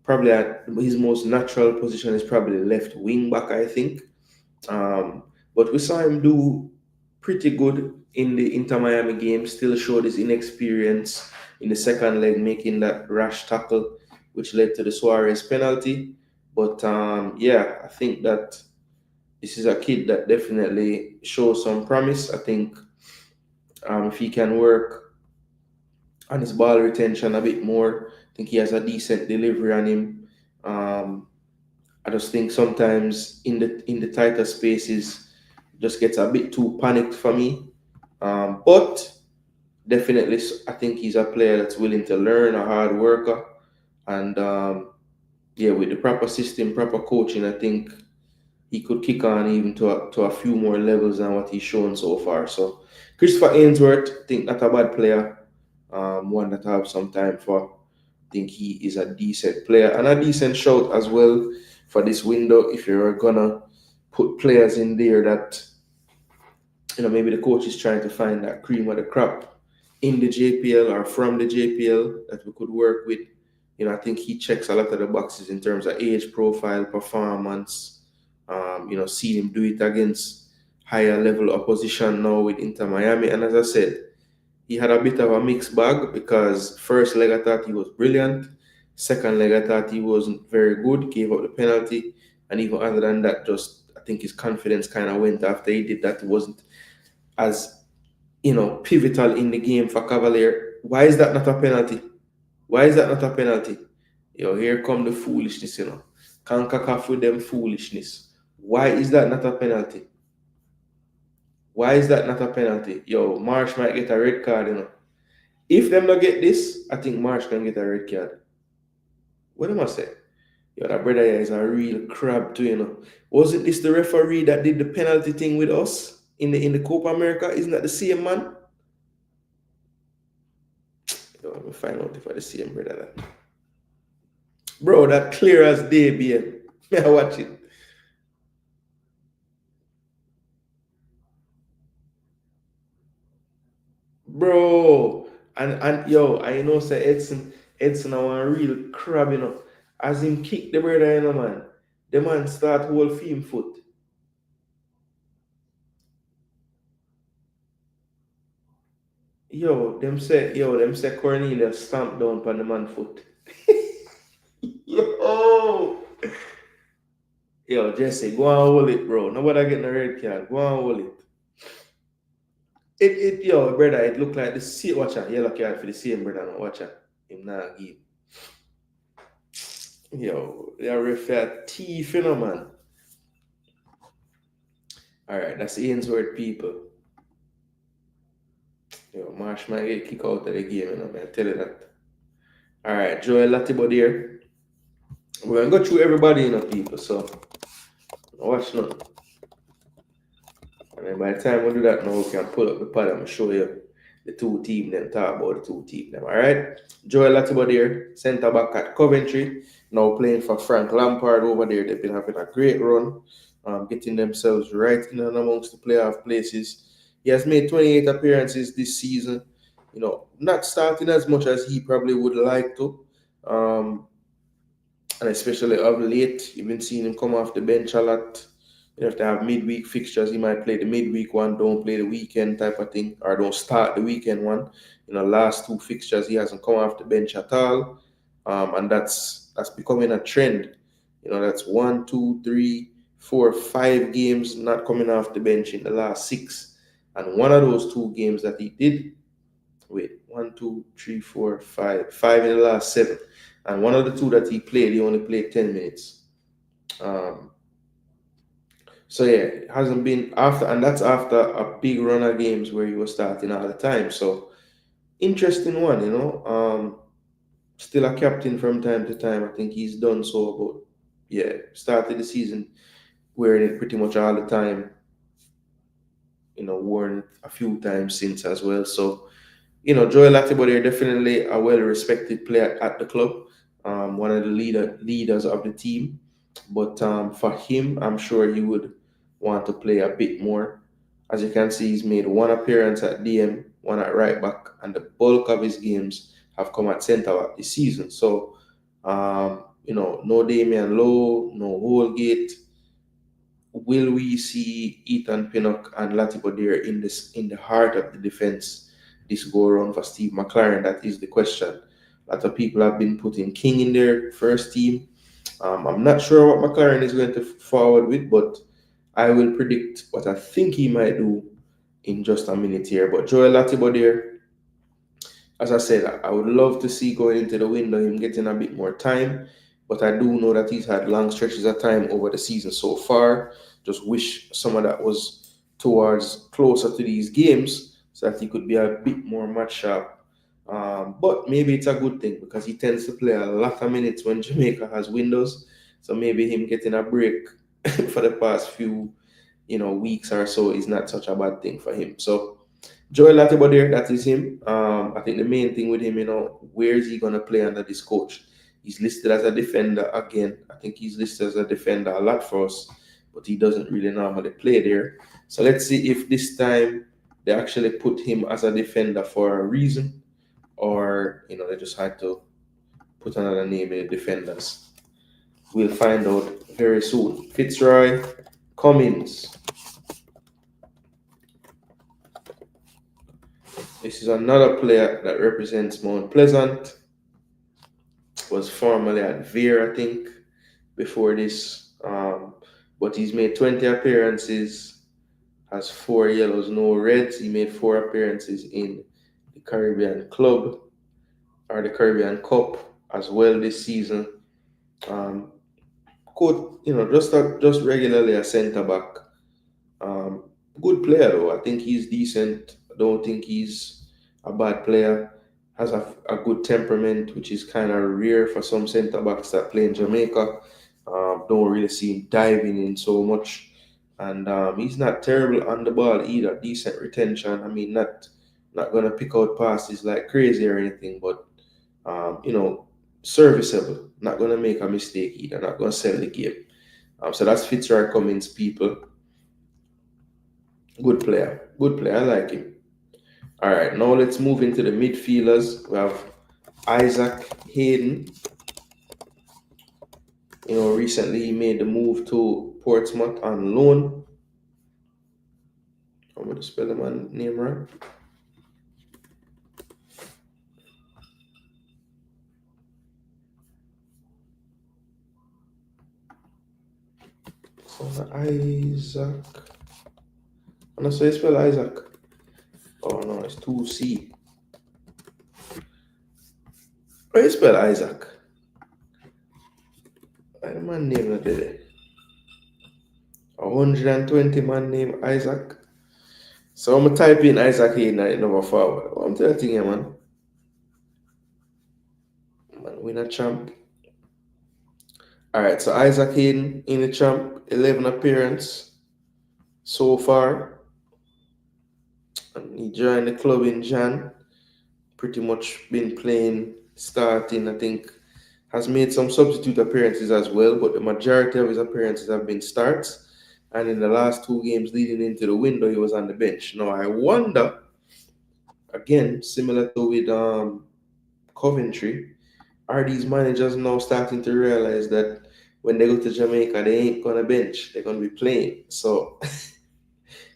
probably at his most natural position is probably left wing back, I think. But we saw him do pretty good in the Inter Miami game. Still showed his inexperience in the second leg, making that rash tackle, which led to the Suarez penalty. But yeah, I think that this is a kid that definitely shows some promise. I think if he can work on his ball retention a bit more, I think he has a decent delivery on him. I just think sometimes in the tighter spaces, just gets a bit too panicked for me. But definitely, I think he's a player that's willing to learn, a hard worker, and yeah, with the proper system, proper coaching, I think he could kick on even to a few more levels than what he's shown so far. So Christopher Ainsworth, I think not a bad player, one that I have some time for. I think he is a decent player and a decent shout as well for this window. If you're gonna put players in there that maybe the coach is trying to find that cream of the crop in the JPL or from the JPL that we could work with. I think he checks a lot of the boxes in terms of age profile, performance. Seeing him do it against higher level opposition now with Inter Miami. And as I said, he had a bit of a mixed bag, because first leg I thought he was brilliant. Second leg I thought he wasn't very good, gave up the penalty. And even other than that, I think his confidence kind of went after he did that. It wasn't as, pivotal in the game for Cavalier. Why is that not a penalty? Why is that not a penalty? Here come the foolishness, CONCACAF with them foolishness. Why is that not a penalty? Why is that not a penalty? Marsh might get a red card, If them not get this, I think Marsh can get a red card. What am I saying? That brother here is a real crab too, Wasn't this the referee that did the penalty thing with us in the Copa America? Isn't that the same man? Let me find out if I the same brother that. Bro, that clear as day, BM. May I watch it? bro. And yo, I know say Edson I want real crab, you know. As him kick the brother, you know, man. The man start hold film foot. Them say Cornelius stamp down on the man foot. Yo, Jesse, go and hold it, bro. Nobody getting a red card. Go and hold it. Yo, brother, it look like the same. Watch out, yellow card for the same brother. No, watch out. Him not give. Yo, they are refer thief, you know, man. All right, that's Ainsworth people. Yo, Marsh might get kicked out of the game, you know, man. I tell you that. All right, Joel Latibo there. We're gonna go through everybody, you know, people. So watch now. And then by the time we do that, now we can pull up the pad and show you the two team them, talk about the two team them. All right, Joel Latibo there, centre back at Coventry, now playing for Frank Lampard over there. They've been having a great run, getting themselves right in and amongst the playoff places. He has made 28 appearances this season. You know, not starting as much as he probably would like to. And especially of late, you've been seeing him come off the bench a lot. You know, if they have midweek fixtures, he might play the midweek one, don't play the weekend type of thing, or don't start the weekend one. You know, last two fixtures, he hasn't come off the bench at all. And that's becoming a trend. You know, that's 1, 2, 3, 4, 5 games not coming off the bench in the last 6. And one of those 2 games that he did, wait, 1, 2, 3, 4, 5, 5 in the last 7. And one of the 2 that he played, he only played 10 minutes. So yeah, it hasn't been after, and that's after a big run of games where he was starting all the time. So interesting one, you know. Still a captain from time to time. I think he's done so, but yeah, started the season wearing it pretty much all the time. You know, worn it a few times since as well. So you know, Joel Latibo, they're definitely a well-respected player at the club, one of the leaders of the team. But for him, I'm sure he would want to play a bit more. As you can see, he's made 1 appearance at DM, 1 at right back, and the bulk of his games have come at centre back this season. So, you know, no Damian Lowe, no Holgate. Will we see Ethan Pinnock and Latipo there in the heart of the defense this go around for Steve McLaren? That is the question. A lot of people have been putting King in their first team. I'm not sure what McLaren is going to forward with, but I will predict what I think he might do in just a minute here. But Joel Latibo there, as I said, I would love to see going into the window him getting a bit more time. But I do know that he's had long stretches of time over the season so far. Just wish some of that was towards closer to these games so that he could be a bit more match sharp. But maybe it's a good thing because he tends to play a lot of minutes when Jamaica has windows. So maybe him getting a break for the past few, weeks or so is not such a bad thing for him. So Joel Latibo there, that is him. I think the main thing with him, where is he going to play under this coach? He's listed as a defender again. I think he's listed as a defender a lot for us, but he doesn't really normally play there. So let's see if this time they actually put him as a defender for a reason, or they just had to put another name in the defenders. We'll find out very soon. Fitzroy Cummins. This is another player that represents Mount Pleasant. Was formerly at Veer, I think, before this. But he's made 20 appearances, has 4 yellows, no reds. He made 4 appearances in the Caribbean Club, or the Caribbean Cup as well this season. Could, just regularly a centre back. Good player though. I think he's decent. I don't think he's a bad player. Has a good temperament, which is kind of rare for some centre backs that play in Jamaica. Don't really see him diving in so much. And he's not terrible on the ball either. Decent retention. I mean, not going to pick out passes like crazy or anything, but, serviceable. Not going to make a mistake either. Not going to sell the game. So that's Fitzroy Cummins, people. Good player. I like him. All right, now let's move into the midfielders. We have Isaac Hayden. Recently he made the move to Portsmouth on loan. I'm going to spell the man's name right. So Isaac. I'm not sure you spell Isaac. Oh no, it's 2C. How you spell Isaac? Why the man name not there? 120 man named Isaac. So I'm gonna type in Isaac Hayden at number forward. What I'm telling you, man. Man, win a champ. Alright, so Isaac Hayden in the champ, 11 appearance so far. And he joined the club in Jan. Pretty much been playing, starting, I think, has made some substitute appearances as well, but the majority of his appearances have been starts. And in the last 2 games leading into the window, he was on the bench. Now, I wonder, again, similar to with Coventry, are these managers now starting to realize that when they go to Jamaica, they ain't going to bench. They're going to be playing. So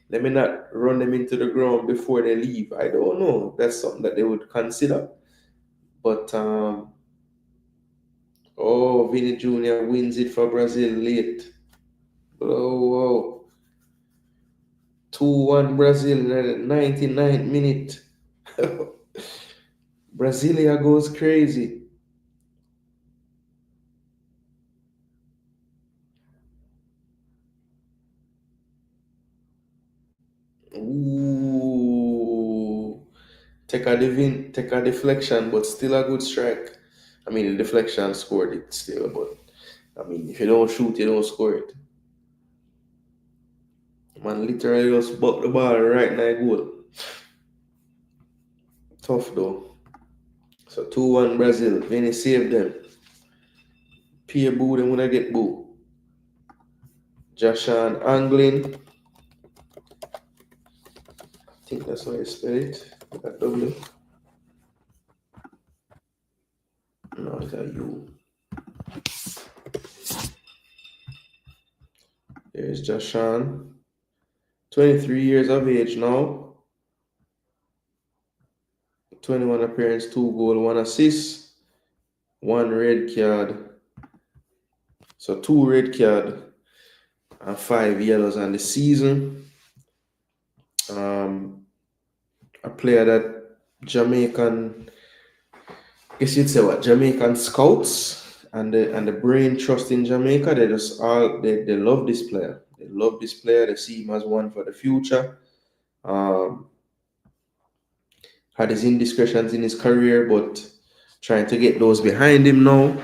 let me not run them into the ground before they leave. I don't know. That's something that they would consider. But, Vinny Jr. wins it for Brazil late. Oh, 2-1 Brazil in the 99th minute. Brasilia goes crazy. Ooh. Take a deflection, but still a good strike. I mean, the deflection scored it still, but I mean, if you don't shoot, you don't score it. Man, literally just buck the ball right now, goal. Tough though. So 2-1 Brazil. Vinny saved them. Peer boo, them when I get boo. Jashan Anglin. I think that's how you spell it. That W. No, it's a U. There's Jashan. 23 years of age now. 21 appearance, 2 goal, 1 assist, 1 red card. So 2 red card and 5 yellows on the season. A player that Jamaican, I guess you'd say what, Jamaican scouts and the brain trust in Jamaica, they just all they love this player. They love this player, they see him as one for the future. Had his indiscretions in his career, but trying to get those behind him now.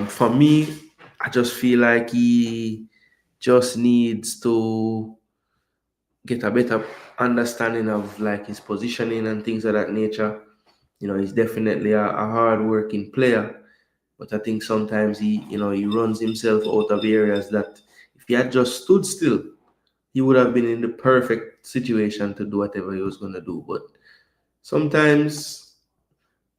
For me, I just feel like he just needs to get a better understanding of like his positioning and things of that nature. He's definitely a hard-working player, but I think sometimes he runs himself out of areas that if he had just stood still, he would have been in the perfect situation to do whatever he was going to do. But sometimes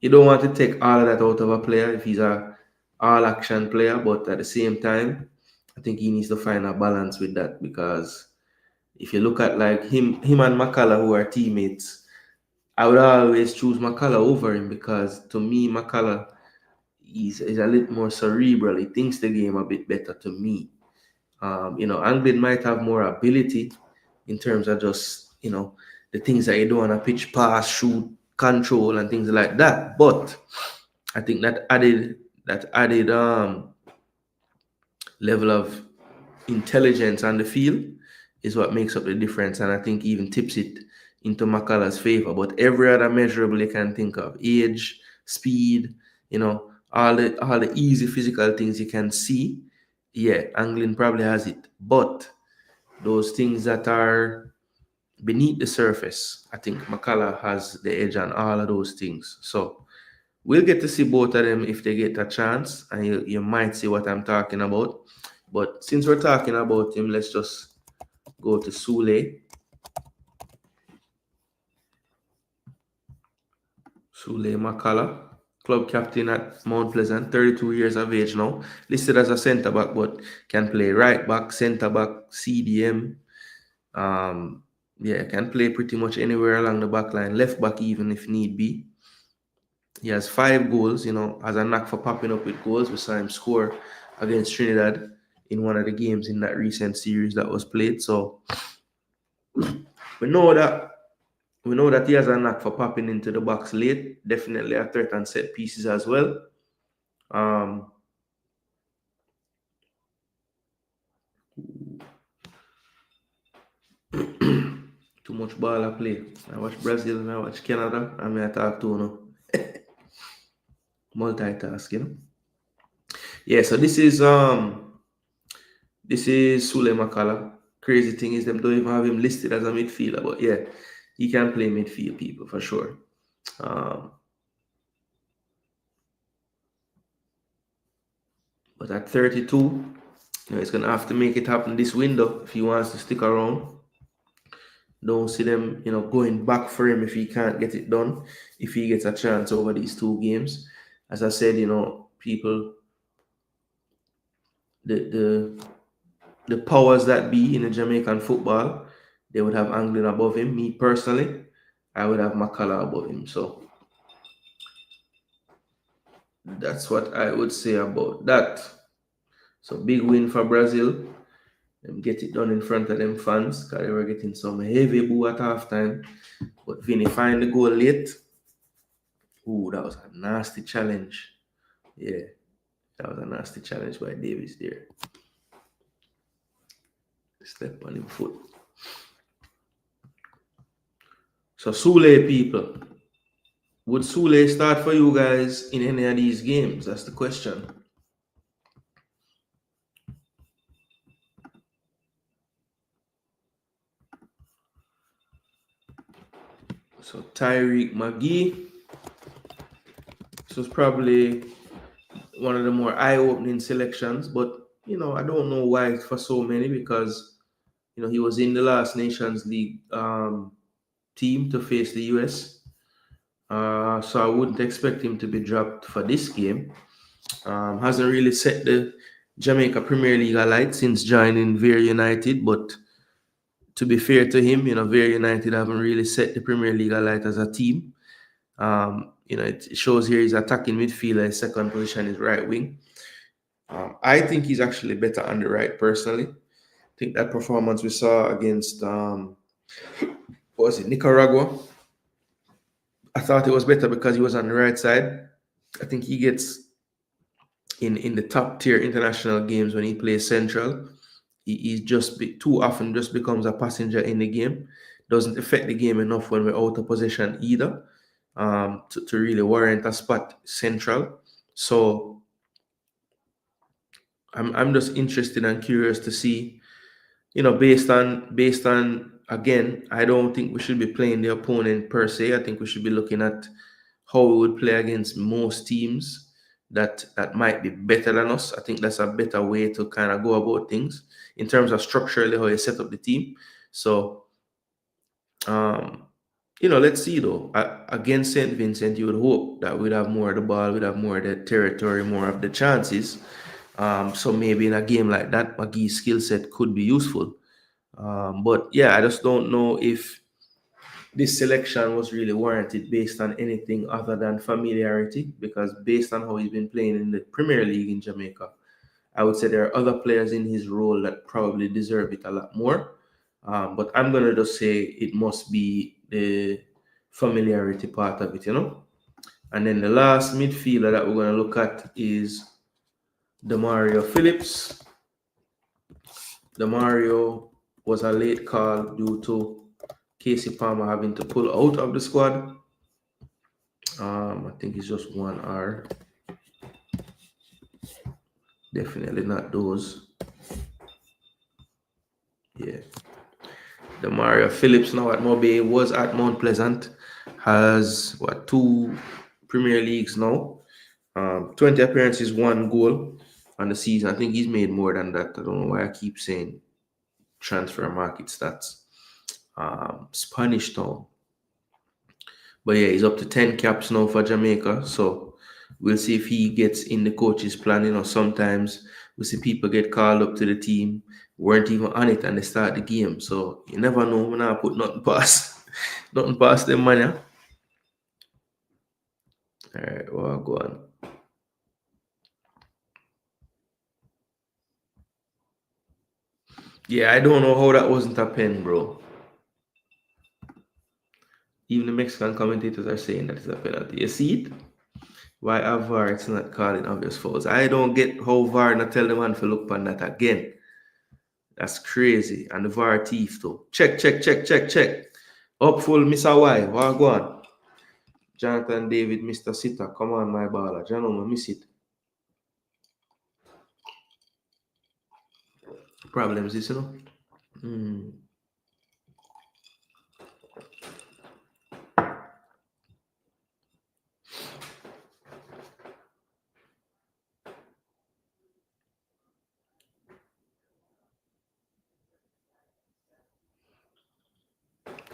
you don't want to take all of that out of a player if he's a all-action player, but at the same time, I think he needs to find a balance with that, because if you look at like him and McCullough, who are teammates, I would always choose McCullough over him, because to me, McCullough is a little more cerebral. He thinks the game a bit better to me. Anglin might have more ability in terms of just, the things that you do on a pitch, pass, shoot, control, and things like that. But I think that added level of intelligence on the field is what makes up the difference, and I think even tips it into McCullough's favor. But every other measurable you can think of, age, speed, all the easy physical things you can see, yeah, Anglin probably has it. But those things that are beneath the surface, I think McCullough has the edge on all of those things. So we'll get to see both of them if they get a chance, and you might see what I'm talking about. But since we're talking about him, let's just go to Sule. Sule Makala, club captain at Mount Pleasant, 32 years of age now. Listed as a centre back, but can play right back, centre back, CDM. Yeah, can play pretty much anywhere along the back line, left back even if need be. He has 5 goals, has a knack for popping up with goals. We saw him score against Trinidad in one of the games in that recent series that was played. So we know that he has a knack for popping into the box late. Definitely a threat on set pieces as well. Too much ball I play. I watch Brazil, I watch Canada, and I talk to multitask, Yeah, so this is Sule Makala. Crazy thing is them don't even have him listed as a midfielder, but yeah, he can play midfield, people, for sure. But at 32, he's gonna have to make it happen this window if he wants to stick around. Don't see them, going back for him if he can't get it done, if he gets a chance over these 2 games. As I said, people, the powers that be in the Jamaican football, they would have Anglin above him. Me personally, I would have Makala above him. So that's what I would say about that. So big win for Brazil. Them get it done in front of them fans because they were getting some heavy boo at halftime. But Vinny find the goal late. Ooh, that was a nasty challenge. Yeah, that was a nasty challenge by Davis there. Step on him foot. So Sule, people. Would Sule start for you guys in any of these games? That's the question. So Tyreek McGee. This was probably one of the more eye-opening selections, but I don't know why for so many, because he was in the last Nations League team to face the US. So I wouldn't expect him to be dropped for this game. Hasn't really set the Jamaica Premier League alight since joining Ver United, but to be fair to him, Ver United haven't really set the Premier League alight as a team. It shows here he's attacking midfielder, his second position is right wing. I think he's actually better on the right, personally. I think that performance we saw against Nicaragua, I thought it was better because he was on the right side. I think he gets in the top tier international games when he plays central. He's just too often just becomes a passenger in the game. Doesn't affect the game enough when we're out of possession either, to really warrant a spot central. So I'm just interested and curious to see, based on again, I don't think we should be playing the opponent per se. I think we should be looking at how we would play against most teams that might be better than us. I think that's a better way to kind of go about things in terms of structurally how you set up the team. So, let's see though. Against St. Vincent, you would hope that we'd have more of the ball, we'd have more of the territory, more of the chances. So maybe in a game like that, McGee's skill set could be useful. But yeah, I just don't know if this selection was really warranted based on anything other than familiarity, because based on how he's been playing in the Premier League in Jamaica, I would say there are other players in his role that probably deserve it a lot more. But I'm going to just say it must be the familiarity part of it, And then the last midfielder that we're going to look at is Demario Phillips. Demario was a late call due to Casey Palmer having to pull out of the squad. I think it's just 1 hour. Definitely not those. Yeah. Demario Phillips now at Mobay, was at Mount Pleasant, has 2 Premier Leagues now. 20 appearances, 1 goal on the season. I think he's made more than that. I don't know why I keep saying transfer market stats. Spanish Town. But yeah, he's up to 10 caps now for Jamaica. So we'll see if he gets in the coach's plan. Sometimes we see people get called up to the team, weren't even on it, and they start the game. So you never know when I put nothing past nothing past them, man. Yeah? All right, well, go on. Yeah, I don't know how that wasn't a pen, bro. Even the Mexican commentators are saying that it's a penalty. You see it? Why have VAR? It's not calling obvious fouls. I don't get how VAR not tell the man to look on that again. That's crazy. And the VAR thief too. Check. Up full, Mr. Y. What go on? Jonathan David, Mr. Sitter. Come on, my baller. John, miss it. Problems, this,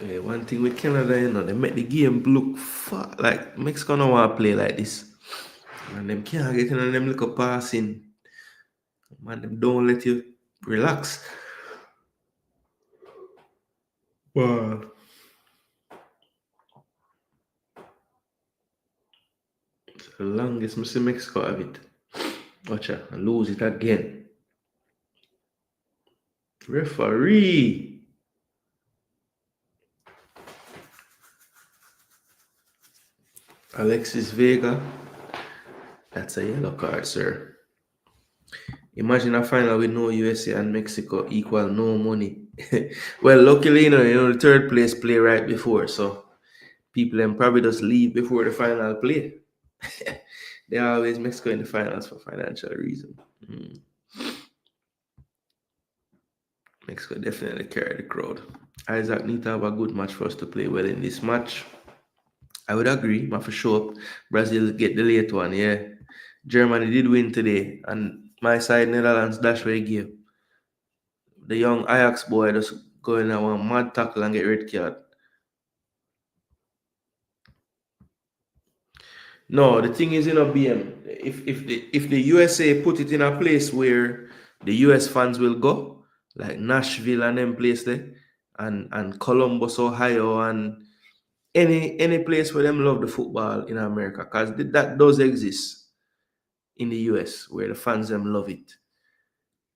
Yeah, one thing with Canada, they make the game look far. Like, Mexico don't want to play like this. And them can't get in on them little passing. Man, them don't let you relax. Wow. It's the longest I see Mexico have it. Watch out, and lose it again. Referee. Alexis Vega. That's a yellow card, sir. Imagine a final with no USA and Mexico equal no money. Well, luckily, the third place play right before, so people then probably just leave before the final play. They always Mexico in the finals for financial reason. Mexico definitely carry the crowd. Isaac need to have a good match for us to play well in this match. I would agree, but for sure, Brazil get the late one, yeah. Germany did win today, and my side, Netherlands, dash where give. The young Ajax boy just go in a one mad tackle and get red card. No, the thing is, BM, if the USA put it in a place where the US fans will go, like Nashville and them place there, and Columbus, Ohio, and any place where them love the football in America, because that does exist in the US where the fans them love it.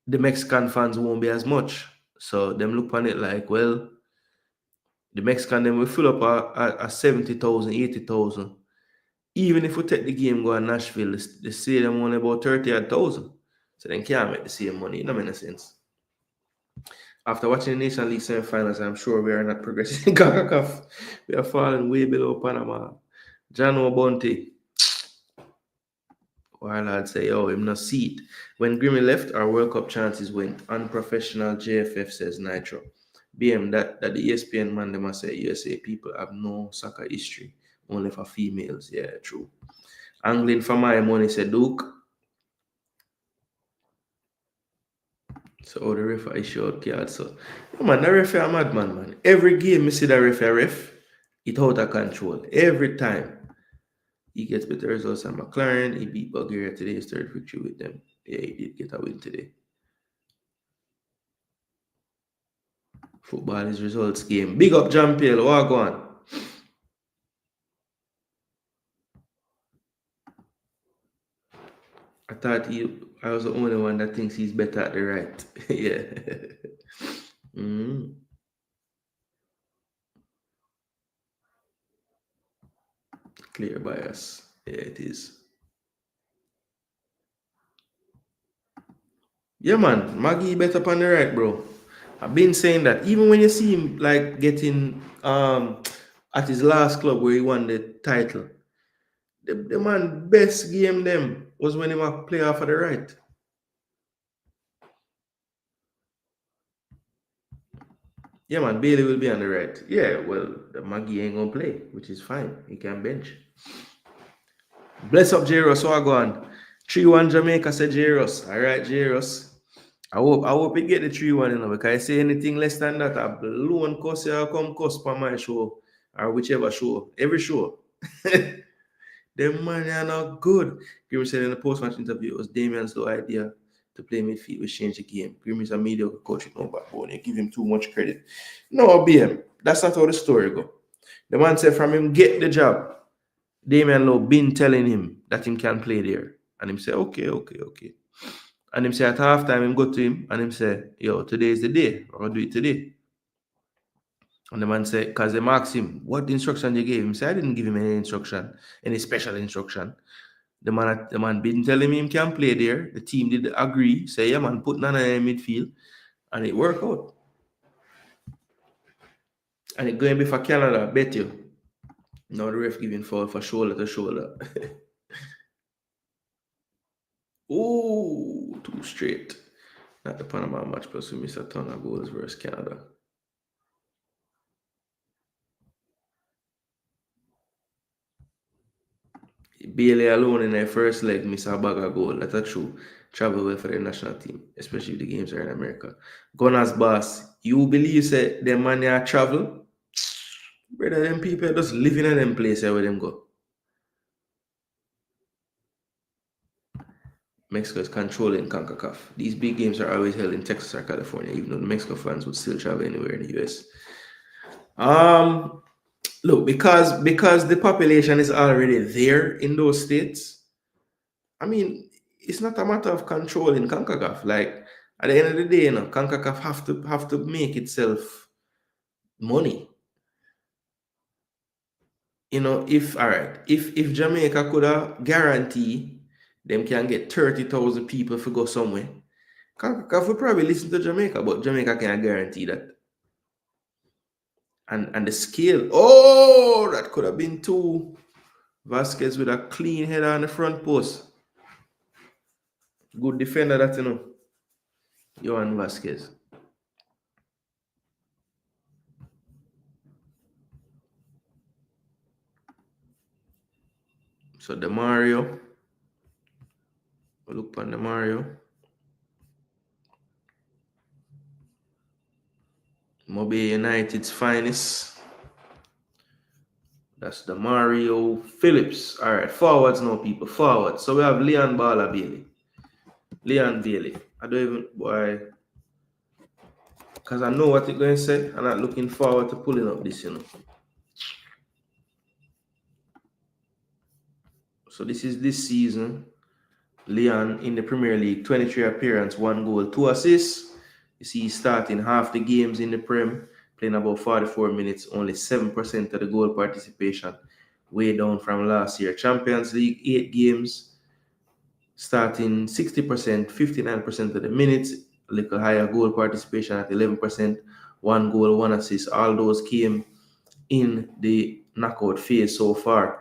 The Mexican fans won't be as much. So them look on it like, well, the Mexican them will fill up a 70,000, 80,000. Even if we take the game go to Nashville, the stadium only about 30,000. So they can't make the same money. It doesn't make sense. After watching the Nation League semi-finals, I'm sure we are not progressing in CONCACAF. We are falling way below Panama. Jano Bonte. While I'd say, him not see it. When Grimmy left, our World Cup chances went unprofessional. JFF says Nitro. BM, that the ESPN man, they must say USA people have no soccer history, only for females. Yeah, true. Angling for my money, said Duke. So the referee showed card. So, man, the referee a madman, man. Every game, you see the ref, it out of control. Every time. He gets better results than McLaren. He beat Bulgaria today, his third victory with them. Yeah, he did get a win today. Football is results game. Big up John Peel. What go on? I thought I was the only one that thinks he's better at the right. Yeah. Clear bias. Yeah, it is. Yeah, man. Maggie better up on the right, bro. I've been saying that. Even when you see him like getting at his last club where he won the title, the man best game them was when he was play off of the right. Yeah, man, Bailey will be on the right. Yeah, well, the Maggie ain't gonna play, which is fine. He can bench. Bless up, Jairus. So I go on. 3-1 Jamaica, said Jairus. All right, Jairus. I hope you get the 3-1, because I say anything less than that, a balloon cuss you come cuss for my show. or whichever show, every show. Them man are not good. Grimmy said in the post-match interview, it was Damian's low idea to play midfield, which changed the game. Grimmy's a mediocre coach with no backbone. You give him too much credit. No, BM. That's not how the story go. The man said from him get the job, Damian Lowe been telling him that him can play there. And him say, okay. And him say at halftime, him go to him and him say, yo, today is the day. We're going to do it today. And the man said, because they asked him, what instruction you gave him? He said, I didn't give him any instruction, any special instruction. The man been telling me him can play there. The team did agree, say, yeah, man, put Nana in midfield. And it worked out. And it going be for Canada, I bet you. Now the ref giving foul for shoulder to shoulder. Oh, too straight. Not the Panama match, plus we missed a ton of goals versus Canada. Bailey alone in their first leg miss a bag of goal. That's true. Travel well for the national team, especially if the games are in America. Gunners boss, you believe say them man here travel? Brother, them people just living in them places where them go. Mexico is controlling CONCACAF. These big games are always held in Texas or California, even though the Mexico fans would still travel anywhere in the US. Look, because the population is already there in those states, I mean, it's not a matter of controlling CONCACAF. Like at the end of the day, CONCACAF have to make itself money. If Jamaica could have guarantee them can get 30,000 people to go somewhere, CONCACAF would probably listen to Jamaica, but Jamaica can't guarantee that. And the scale, that could have been two. Vasquez with a clean header on the front post. Good defender that, Johan Vasquez. So the Mario. Look on the Mario. Mobile United's finest. That's the Mario Phillips. All right, forwards now, people. Forwards. So we have Leon Bailey. Leon Bailey. I don't even, boy, because I know what it's going to say. I'm not looking forward to pulling up this, So this is this season. Leon in the Premier League, 23 appearances, 1 goal, 2 assists. You see he's starting half the games in the Prem, playing about 44 minutes, only 7% of the goal participation, way down from last year. Champions League, 8 games, starting 60%, 59% of the minutes, a little higher goal participation at 11%, 1 goal, 1 assist. All those came in the knockout phase so far.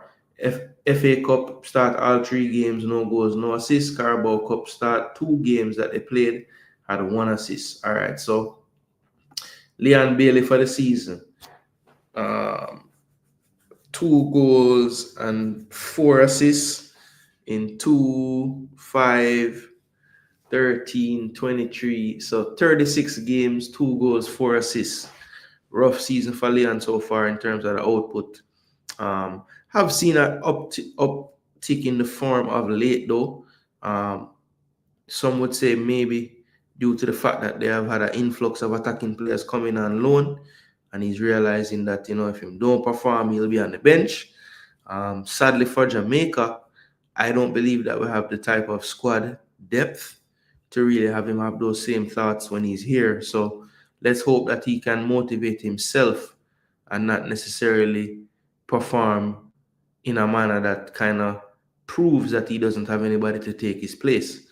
FA Cup start all 3 games, no goals, no assists. Carabao Cup start 2 games that they played, had 1 assist. All right, so Leon Bailey for the season, 2 goals and 4 assists in 2, 5, 13, 23. So 36 games, 2 goals, 4 assists. Rough season for Leon so far in terms of the output. Have seen an uptick in the form of late though. Some would say maybe due to the fact that they have had an influx of attacking players coming on loan, and he's realizing that if he don't perform, he'll be on the bench. Sadly for Jamaica, I don't believe that we have the type of squad depth to really have him have those same thoughts when he's here. So let's hope that he can motivate himself and not necessarily perform in a manner that kind of proves that he doesn't have anybody to take his place.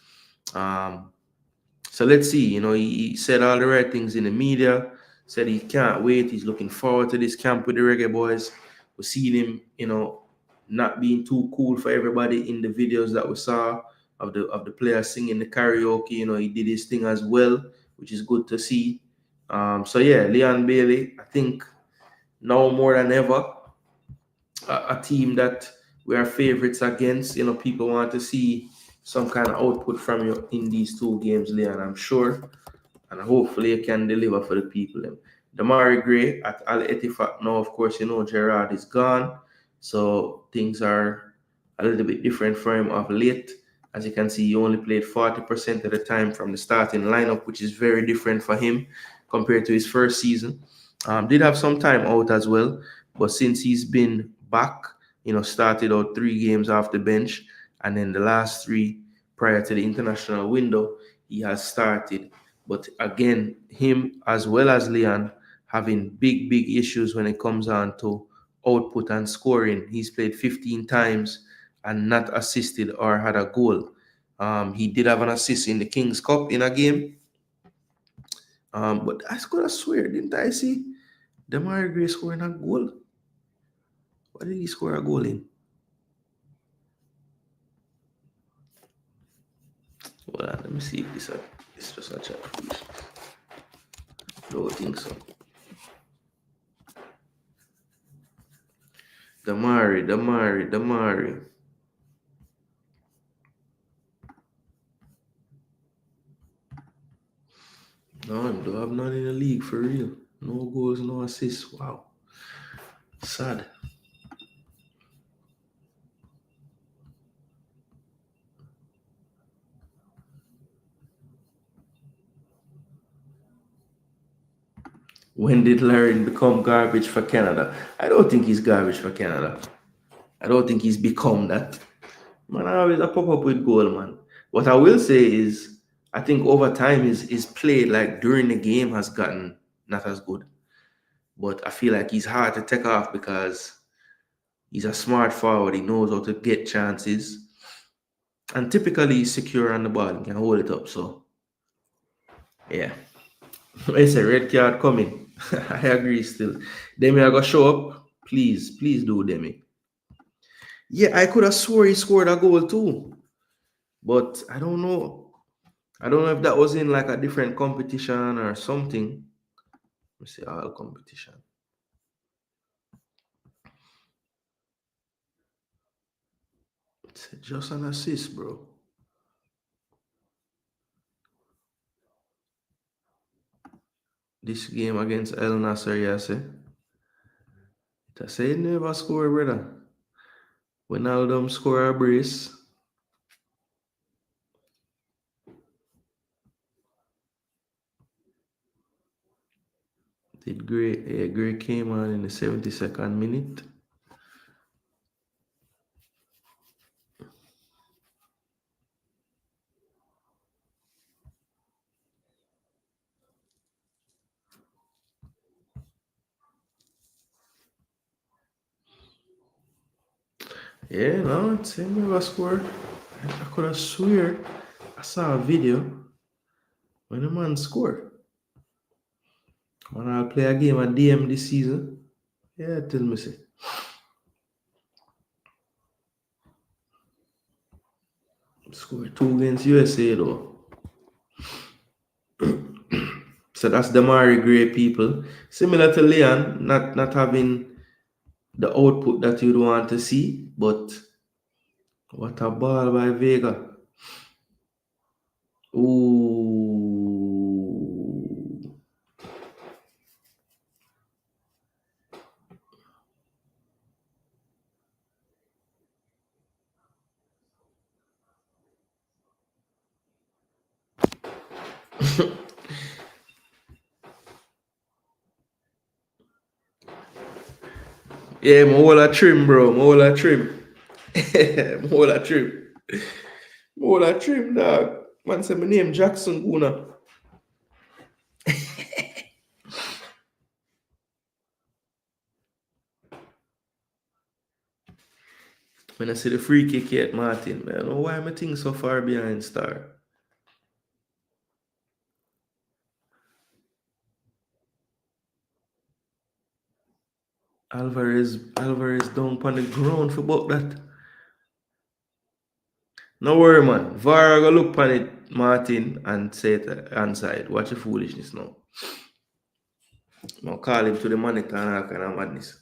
So let's see. He said all the right things in the media, said he can't wait. He's looking forward to this camp with the Reggae Boys. We see him, not being too cool for everybody in the videos that we saw of the players singing the karaoke. He did his thing as well, which is good to see. So yeah, Leon Bailey, I think now more than ever, a team that we are favorites against. People want to see some kind of output from you in these 2 games, Leon, I'm sure. And hopefully you can deliver for the people. Damari Gray at Al Ettifaq now, of course, Gerard is gone. So things are a little bit different for him of late. As you can see, he only played 40% of the time from the starting lineup, which is very different for him compared to his first season. Did have some time out as well, but since he's been back, started out 3 games off the bench, and then the last 3 prior to the international window, he has started. But again, him as well as Leon having big issues when it comes on to output and scoring. He's played 15 times and not assisted or had a goal. He did have an assist in the Kings Cup in a game. But I could have swear, didn't I see Damari Gray scoring a goal? What did he score a goal in? Well, let me see if this is just a chat. Don't think so. Damari. No, I don't have none in the league for real. No goals, no assists. Wow. Sad. When did Larry become garbage for Canada? I don't think he's garbage for Canada. I don't think he's become that. Man, I always pop up with goal, man. What I will say is, I think over time his play, like during the game, has gotten not as good. But I feel like he's hard to take off because he's a smart forward. He knows how to get chances. And typically he's secure on the ball. He can hold it up. So, yeah. It's a red card coming. I agree still. Demi, I got show up. Please do, Demi. Yeah, I could have swore he scored a goal too. But I don't know. I don't know if that was in like a different competition or something. Let me see, all competition. It's just an assist, bro. This game against El Nasser, yeah, say. It say he never score, brother. When all them score a brace. Did Gray, yeah, Gray came on in the 72nd minute. Yeah, no, it's him never scored. I could have swear I saw a video when the man scored. When I'll play a game at DM this season. Yeah, tell me say. Scored 2 against USA though. So that's Damari Gray, people. Similar to Leon, not having the output that you'd want to see, but what a ball by Vega. Ooh. Yeah, Mola trim, bro. Mola trim. Mola trim. Mola trim, dog. Man said my name Jackson Gooner. When I see the free kick yet, Martin, man, I don't know why my thing so far behind Star. Alvarez down on the ground for about that. No worry, man. VAR go look on it, Martin, and say it onside. Watch the foolishness now. Now call him to the monitor and all kind of madness.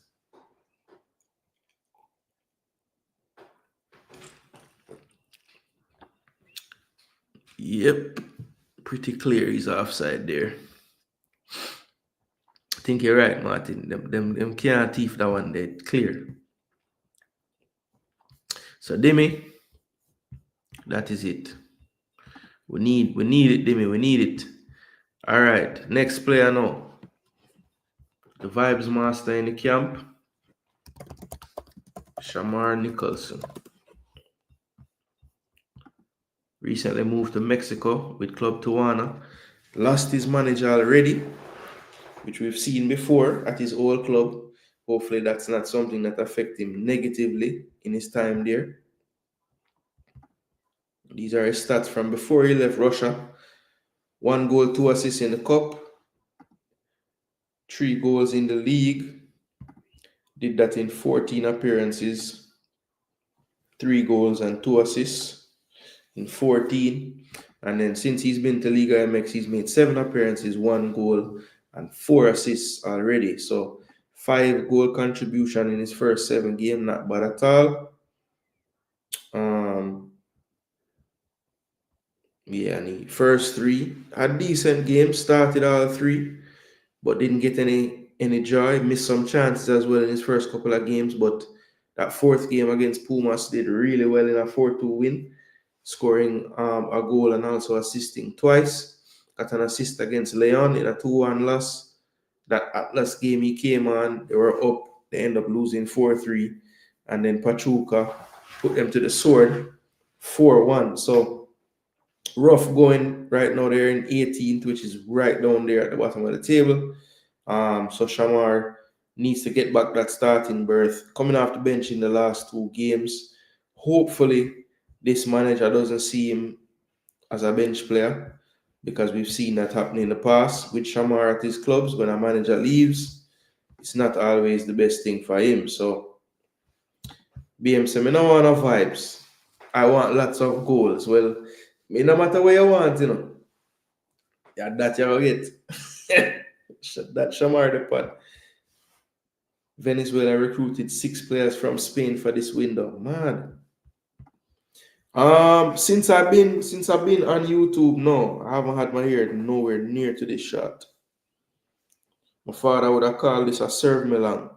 Yep. Pretty clear he's offside there. think you're right, Martin. Them can't thief that one dead. Clear. So Demi, that is it. We need it, Demi. We need it. All right. Next player now. The vibes master in the camp. Shamar Nicholson. Recently moved to Mexico with Club Tijuana. Lost his manager already, which we've seen before at his old club. Hopefully that's not something that affects him negatively in his time there. These are his stats from before he left Russia. 1 goal, 2 assists in the cup. 3 goals in the league. Did that in 14 appearances. 3 goals and 2 assists in 14. And then since he's been to Liga MX, he's made 7 appearances, 1 goal and 4 assists already. So 5 goal contribution in his first 7 games, not bad at all. Yeah, and the first 3 had decent games, started all 3, but didn't get any joy. Missed some chances as well in his first couple of games, but that 4th game against Pumas did really well in a 4-2 win, scoring a goal and also assisting twice. Got an assist against Leon in a 2-1 loss. That Atlas game he came on, they were up, they end up losing 4-3, and then Pachuca put them to the sword 4-1. So rough going right now. They're in 18th, which is right down there at the bottom of the table. So Shamar needs to get back that starting berth. Coming off the bench in the last 2 games. Hopefully, this manager doesn't see him as a bench player, because we've seen that happening in the past with Shamar at his clubs. When a manager leaves, it's not always the best thing for him. So, BM said, I don't want no vibes. I want lots of goals. Well, no matter what you want, yeah, that you'll get. That Shamar the pot. Venezuela recruited 6 players from Spain for this window. Man. Since I've been on YouTube, no, I haven't had my hair nowhere near to this shot. My father would have called this a serve me long.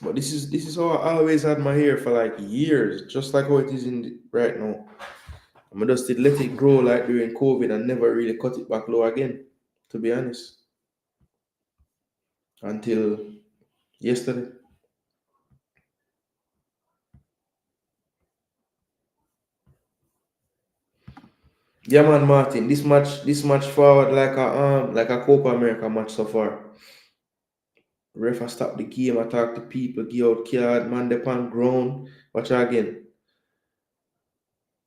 But this is how I always had my hair for like years, just like how it is right now. I just did let it grow like during COVID and never really cut it back low again, to be honest. Until yesterday. Yeah, man, Martin. This match forward like a Copa America match so far. Ref I stop the game, I talk to people, give out card, man depend ground. Watch again.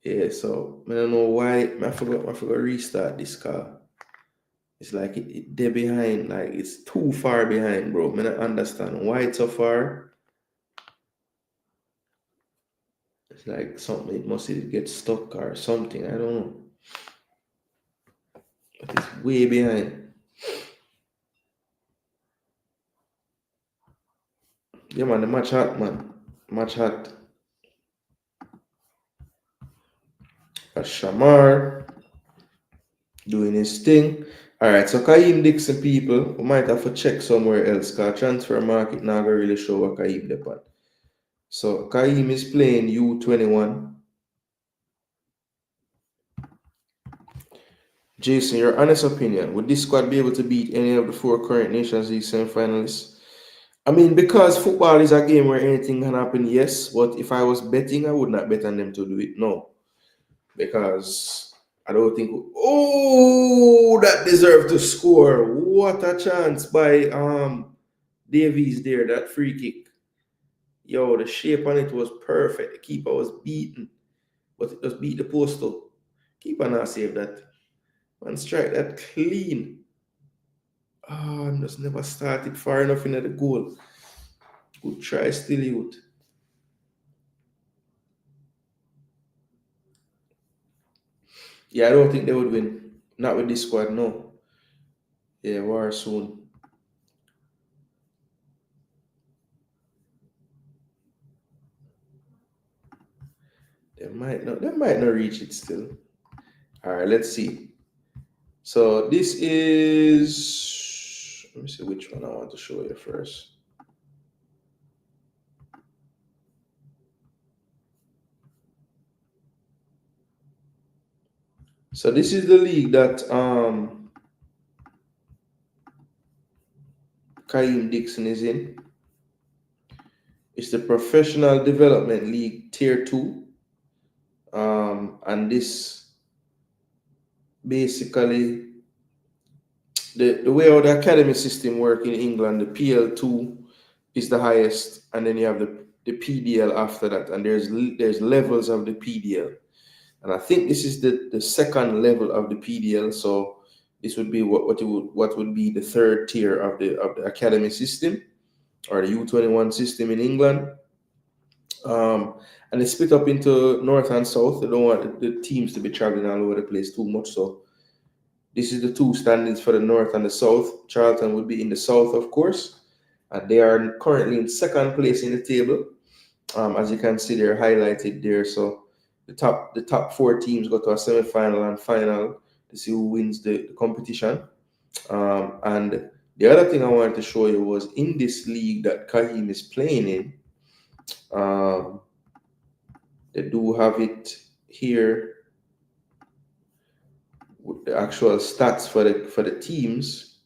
Yeah, so I don't know why I forgot restart this car. It's like they're behind, like it's too far behind, bro. I don't understand why it's so far. It's like something, it must get stuck or something. I don't know. But it's way behind. Yeah, man, the match hot, man. Match hot. Shamar doing his thing. All right, so Kaim Dixon people, we might have to check somewhere else because transfer market not gonna really show what Kaim depend. So Kaim is playing U21. Jason, your honest opinion, would this squad be able to beat any of the 4 current Nations League semi-finalists? I mean, because football is a game where anything can happen, yes. But if I was betting, I would not bet on them to do it, no. Because I don't think... Oh, that deserved to score. What a chance by Davies there, that free kick. Yo, the shape on it was perfect. The keeper was beaten. But it just beat the post up. Keeper not save that. Man, strike that clean. I just never started far enough into the goal. Good try, still youth. Yeah, I don't think they would win. Not with this squad, no. Yeah, war soon. They might not reach it still. All right, let's see. So this is, let me see which one I want to show you first. So this is the league that Kaim Dixon is in. It's the Professional Development League Tier 2. And this basically, the way how the academy system work in England, the PL2 is the highest, and then you have the PDL after that, and there's levels of the PDL. And I think this is the second level of the PDL, so this would be what would be the third tier of the academy system, or the U21 system in England. And it's split up into north and south. They don't want the teams to be traveling all over the place too much. So this is the two standings for the north and the south. Charlton will be in the south, of course, and they are currently in second place in the table. As you can see, they're highlighted there. So the top four teams go to a semi-final and final to see who wins the competition. And the other thing I wanted to show you was in this league that Kahim is playing in. They do have it here with the actual stats for the teams,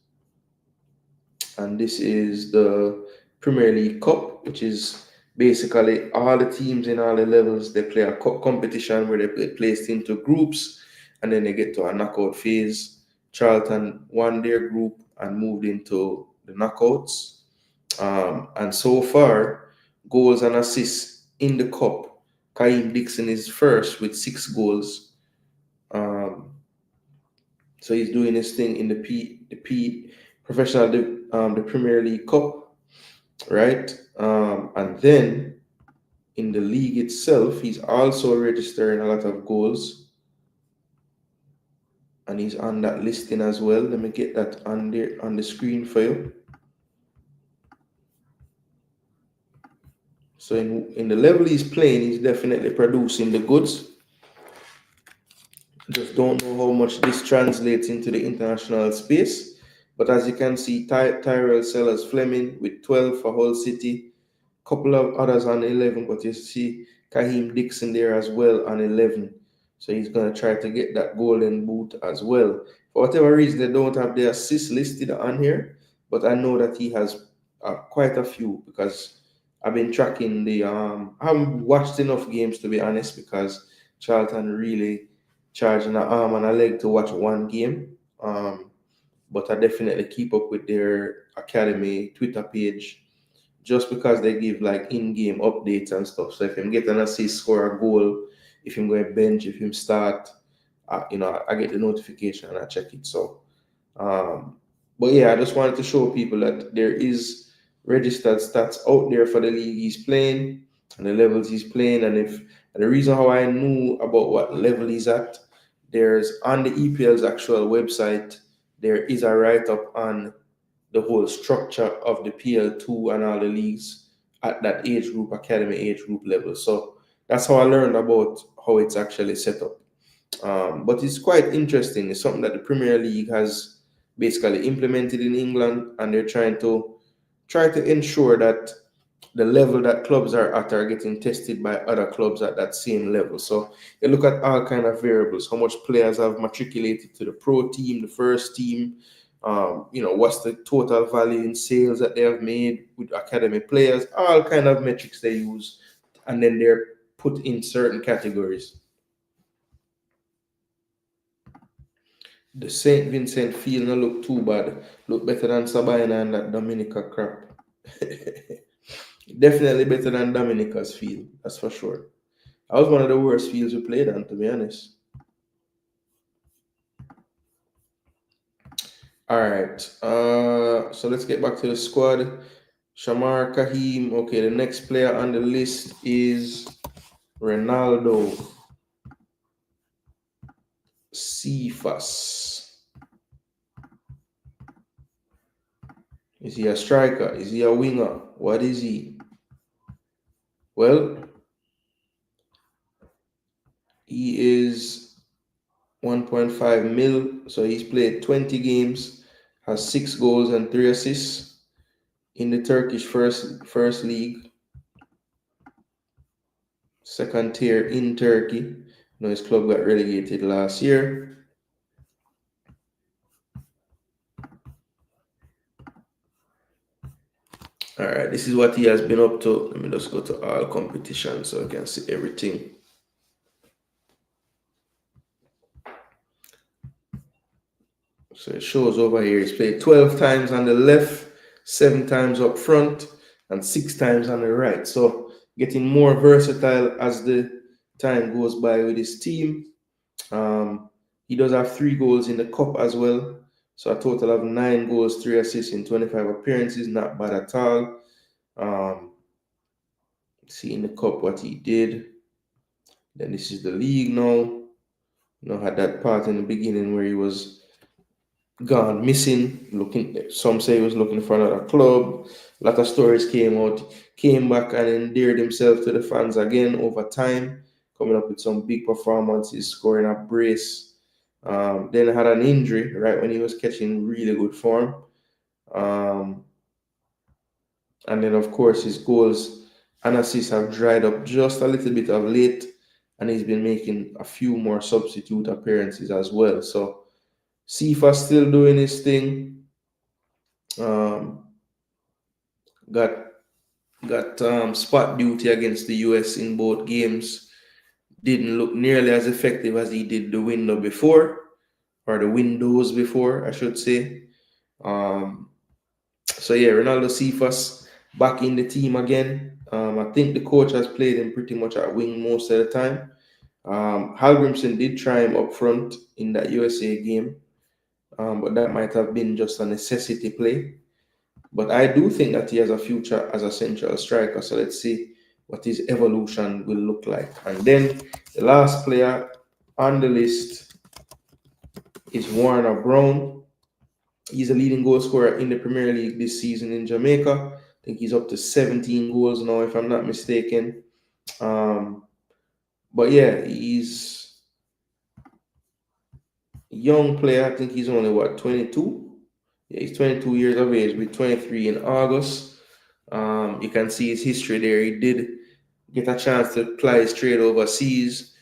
and this is the Premier League Cup, which is basically all the teams in all the levels. They play a cup competition where they get placed into groups, and then they get to a knockout phase. Charlton won their group and moved into the knockouts, and so far, goals and assists in the cup, Kaim Dixon is first with 6 goals. So he's doing his thing in the professional, the Premier League Cup, right? And then in the league itself, he's also registering a lot of goals, and he's on that listing as well. Let me get that on the screen for you. So in the level he's playing, he's definitely producing the goods. Just don't know how much this translates into the international space. But as you can see, Tyrell Sellers-Fleming with 12 for Hull City. Couple of others on 11, but you see Kaim Dixon there as well on 11. So he's going to try to get that golden boot as well. For whatever reason, they don't have the assists listed on here, but I know that he has quite a few because I've been tracking the I haven't watched enough games, to be honest, because Charlton really charging an arm and a leg to watch one game. But I definitely keep up with their academy Twitter page just because they give like in-game updates and stuff. So if him get an assist, score a goal, if him go a bench, if him start, I get the notification and I check it. So, but yeah, I just wanted to show people that there is registered stats out there for the league he's playing and the levels he's playing. And the reason how I knew about what level he's at, there's on the EPL's actual website, there is a write-up on the whole structure of the PL2 and all the leagues at that age group, academy age group level. So that's how I learned about how it's actually set up. But it's quite interesting. It's something that the Premier League has basically implemented in England, and they're trying to ensure that the level that clubs are at are getting tested by other clubs at that same level. So you look at all kind of variables: how much players have matriculated to the pro team, the first team. What's the total value in sales that they have made with academy players, all kind of metrics they use, and then they're put in certain categories. The St. Vincent field no look too bad. Look better than Sabina and that Dominica crap. Definitely better than Dominica's field, that's for sure. That was one of the worst fields we played on, to be honest. All right. So let's get back to the squad. Shamar Kahim. Okay, the next player on the list is Ronaldo Cephas. Is he a striker? Is he a winger? What is he? Well, he is 1.5 mil. So he's played 20 games, has 6 goals and 3 assists in the Turkish first league, second tier in Turkey. You know, his club got relegated last year. All right, this is what he has been up to. Let me just go to all competitions so I can see everything. So it shows over here he's played 12 times on the left, 7 times up front, and 6 times on the right. So getting more versatile as the time goes by with his team. He does have 3 goals in the cup as well. So a total of 9 goals, 3 assists in 25 appearances. Not bad at all. See in the cup what he did. Then this is the league now. You know, had that part in the beginning where he was gone missing, looking, some say he was looking for another club. A lot of stories came out, came back and endeared himself to the fans again over time, coming up with some big performances, scoring a brace. Then had an injury right when he was catching really good form. And then of course his goals and assists have dried up just a little bit of late, and he's been making a few more substitute appearances as well. So Sifa still doing his thing. Got spot duty against the US in both games. Didn't look nearly as effective as he did the window before, or the windows before, I should say. So yeah, Ronaldo Cephas back in the team again. I think the coach has played him pretty much at wing most of the time. Halgrimson did try him up front in that USA game, but that might have been just a necessity play. But I do think that he has a future as a central striker. So let's see what his evolution will look like. And then the last player on the list is Warner Brown. He's a leading goal scorer in the Premier League this season in Jamaica. I think he's up to 17 goals now, if I'm not mistaken. But yeah, he's a young player. I think he's only, 22? Yeah, he's 22 years of age, with 23 in August. You can see his history there. He did get a chance to ply his trade overseas.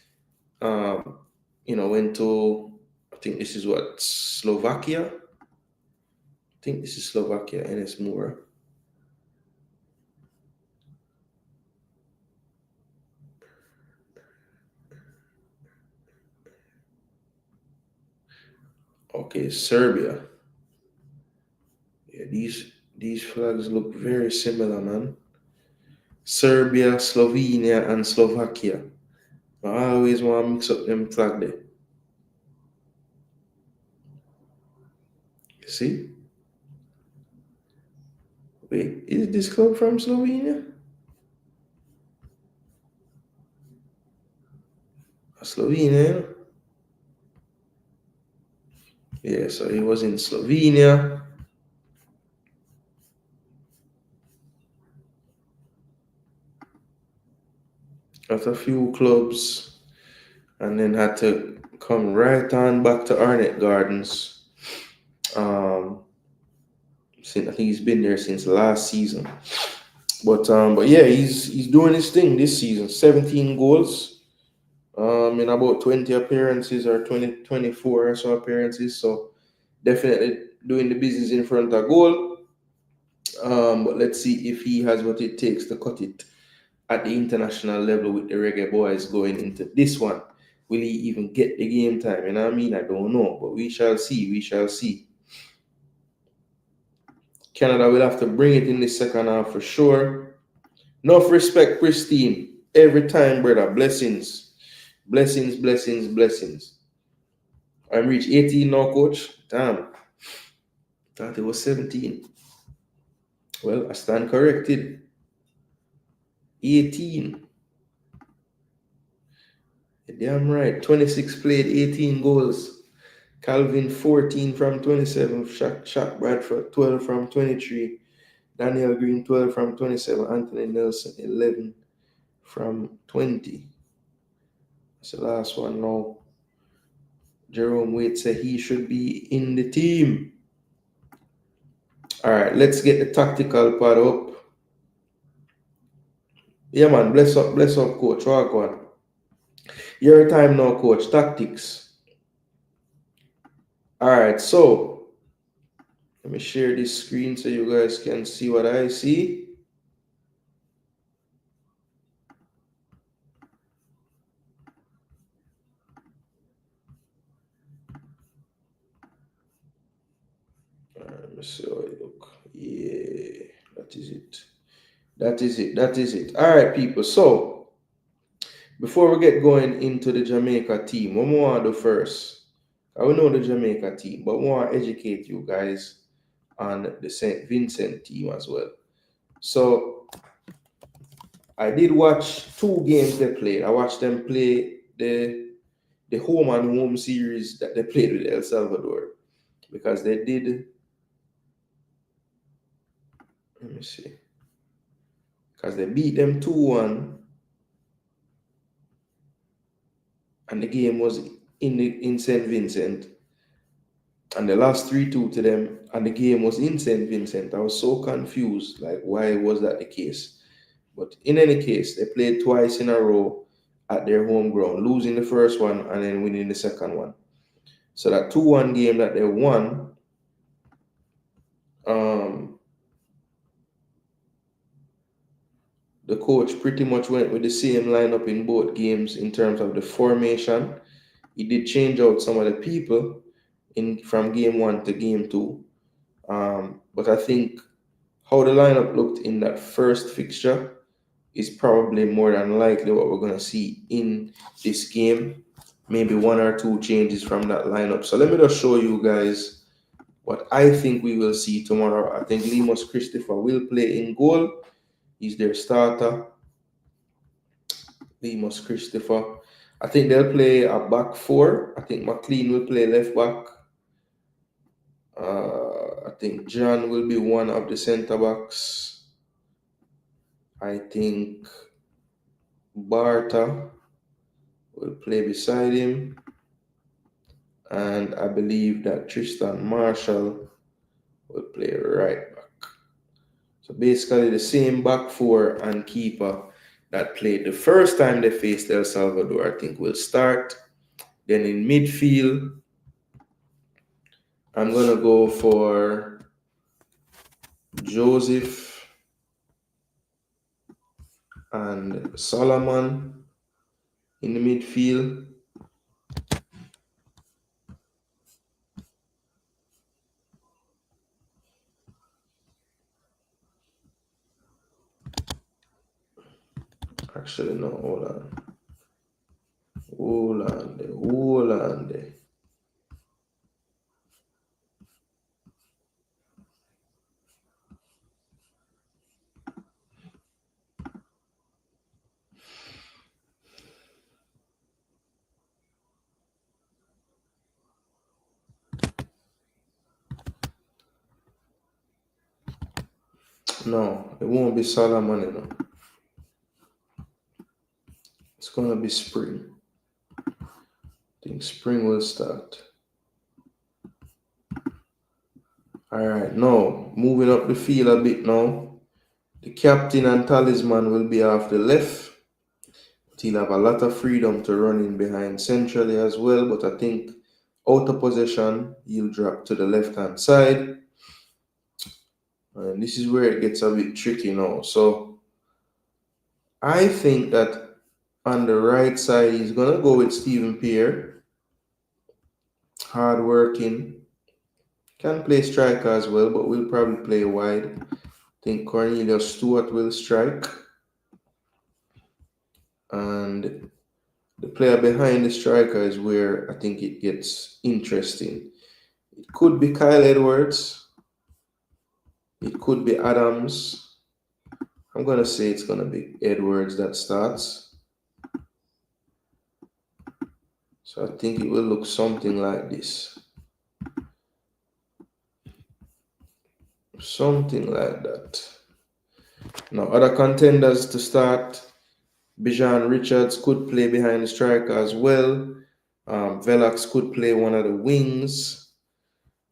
Went to, I think this is Slovakia? I think this is Slovakia, NS Moore. Okay, Serbia. Yeah, these flags look very similar, man. Serbia, Slovenia, and Slovakia. I always want to mix up them flag there. See? Wait, is this club from Slovenia? Slovenia. Yeah, so he was in Slovenia. Got a few clubs, and then had to come right on back to Arnett Gardens. I think he's been there since last season. But yeah, he's doing his thing this season. 17 goals in about 20 appearances, or 24 or so appearances. So definitely doing the business in front of goal. But let's see if he has what it takes to cut it at the international level with the Reggae Boyz going into this one. Will he even get the game time? You know what I mean? I don't know, but we shall see. We shall see. Canada will have to bring it in the second half for sure. Enough respect, Christine. Every time, brother. Blessings. Blessings, blessings, blessings. I'm reached 18 now, coach. Damn. Thought it was 17. Well, I stand corrected. 18. Damn right. 26 played, 18 goals. Calvin 14 from 27. Shaq Bradford 12 from 23. Daniel Green 12 from 27. Anthony Nelson 11 from 20. That's the last one now. Jerome Wade said he should be in the team. All right, let's get the tactical part up. Yeah, man, bless up, coach. Walk on. Your time now, coach. Tactics. All right, so let me share this screen so you guys can see what I see. Let me see how it look. Yeah, that is it. That is it. That is it. All right, people. So before we get going into the Jamaica team, what we want to do first? I will know the Jamaica team, but we want to educate you guys on the St. Vincent team as well. So I did watch 2 games they played. I watched them play the home and home series that they played with El Salvador, because they did. Let me see. Because they beat them 2-1, and the game was in St. Vincent, and they lost 3-2 to them, and the game was in St. Vincent. I was so confused, like, why was that the case? But in any case, they played twice in a row at their home ground, losing the first one and then winning the second one. So that 2-1 game that they won, the coach pretty much went with the same lineup in both games in terms of the formation. He did change out some of the people from game 1 to game 2. But I think how the lineup looked in that first fixture is probably more than likely what we're going to see in this game. Maybe 1 or 2 changes from that lineup. So let me just show you guys what I think we will see tomorrow. I think Lemos Christopher will play in goal. He's their starter. Lemos Christopher. I think they'll play a back 4. I think McLean will play left back. I think John will be one of the center backs. I think Barta will play beside him. And I believe that Tristan Marshall will play right back. So basically the same back 4 and keeper that played the first time they faced El Salvador, I think, will start. Then in midfield, I'm going to go for Joseph and Solomon in the midfield. Actually, no, hold on. Hold on there. No, it won't be Solomon, you know. It's going to be Spring. I think Spring will start. All right, now, moving up the field a bit now. The captain and talisman will be off the left. But he'll have a lot of freedom to run in behind centrally as well. But I think out of possession, he'll drop to the left-hand side. And this is where it gets a bit tricky now. So I think that on the right side, he's going to go with Stephen Pierre. Hard-working. Can play striker as well, but will probably play wide. I think Cornelius Stewart will strike. And the player behind the striker is where I think it gets interesting. It could be Kyle Edwards. It could be Adams. I'm going to say it's going to be Edwards that starts. So I think it will look something like this. Something like that. Now, other contenders to start. Bijan Richards could play behind the striker as well. Velox could play one of the wings.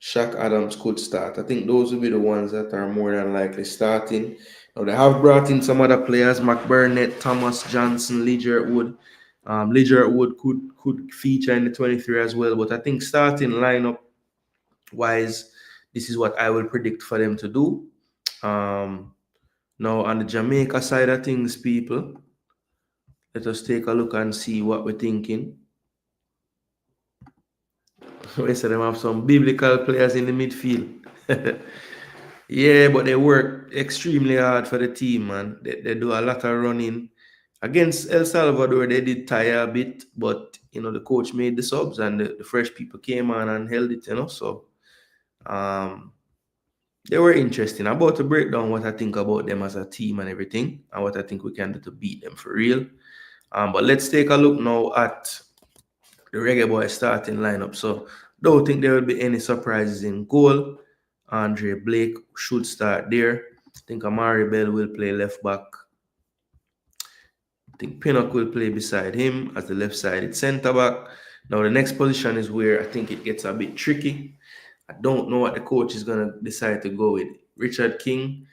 Shaq Adams could start. I think those will be the ones that are more than likely starting. Now they have brought in some other players: McBurnett, Thomas Johnson, Ledger Wood. Ledger Wood could feature in the 23 as well. But I think starting lineup wise, this is what I will predict for them to do. Now on the Jamaica side of things, people, let us take a look and see what we're thinking. We said them have some biblical players in the midfield. Yeah, but they work extremely hard for the team, man. They do a lot of running. Against El Salvador, they did tire a bit, but the coach made the subs and the fresh people came on and held it, So they were interesting. I'm about to break down what I think about them as a team and everything, and what I think we can do to beat them for real. But let's take a look now at the Reggae Boys starting lineup. So don't think there will be any surprises in goal. Andre Blake should start there. I think Amari Bell will play left back. I think Pinnock will play beside him as the left-sided centre back. Now the next position is where I think it gets a bit tricky. I don't know what the coach is going to decide to go with. Richard King,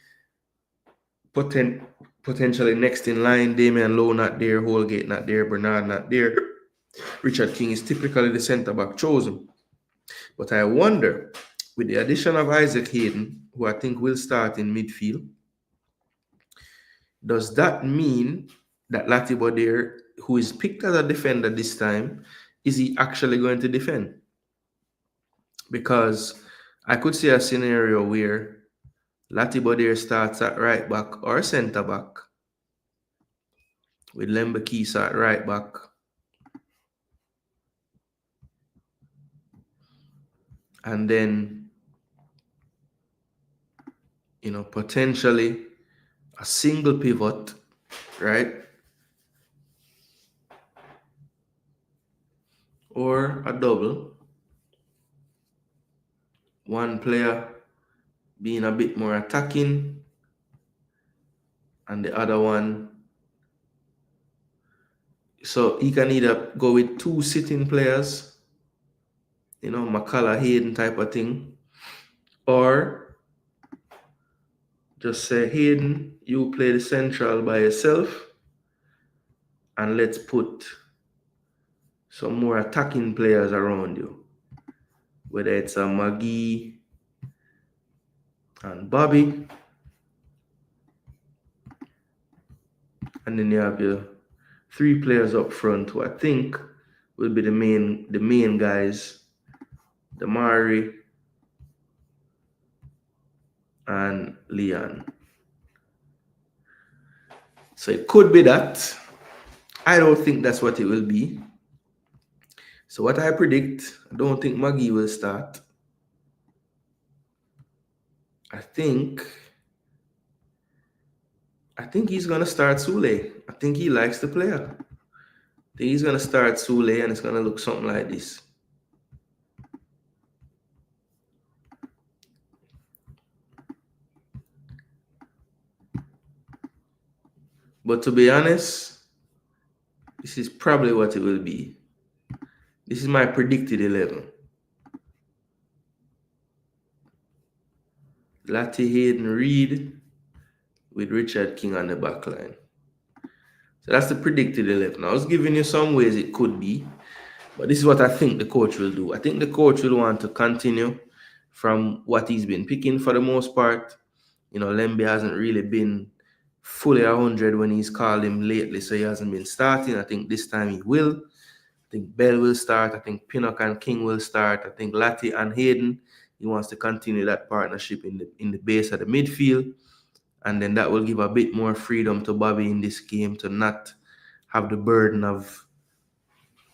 potentially next in line. Damian Lowe not there. Holgate not there. Bernard not there. Richard King is typically the centre back chosen. But I wonder, with the addition of Isaac Hayden, who I think will start in midfield, does that mean that Latibo there, who is picked as a defender this time, is he actually going to defend? Because I could see a scenario where Latibo there starts at right back or centre back, with Lembekisa at right back, and then potentially a single pivot, right? Or a double. One player being a bit more attacking, and the other one. So he can either go with two sitting players, McCullough, Hayden type of thing, or just say, Hayden, you play the central by yourself, and let's put some more attacking players around you, whether it's a Magee and Bobby, and then you have your three players up front who I think will be the main guys, Damari and Leon. So it could be that. I don't think that's what it will be. So what I predict, I don't think Magee will start. I think he's going to start Sule. I think he likes the player. I think he's going to start Sule, and it's going to look something like this. But to be honest, this is probably what it will be. This is my predicted 11. Lati, Hayden, Reed with Richard King on the back line. So that's the predicted 11. I was giving you some ways it could be, but this is what I think the coach will do. I think the coach will want to continue from what he's been picking for the most part. Lembe hasn't really been fully 100 when he's called him lately, so he hasn't been starting. I think this time he will. I think Bell will start. I think Pinnock and King will start. I think Lati and Hayden, he wants to continue that partnership in the base of the midfield. And then that will give a bit more freedom to Bobby in this game to not have the burden of,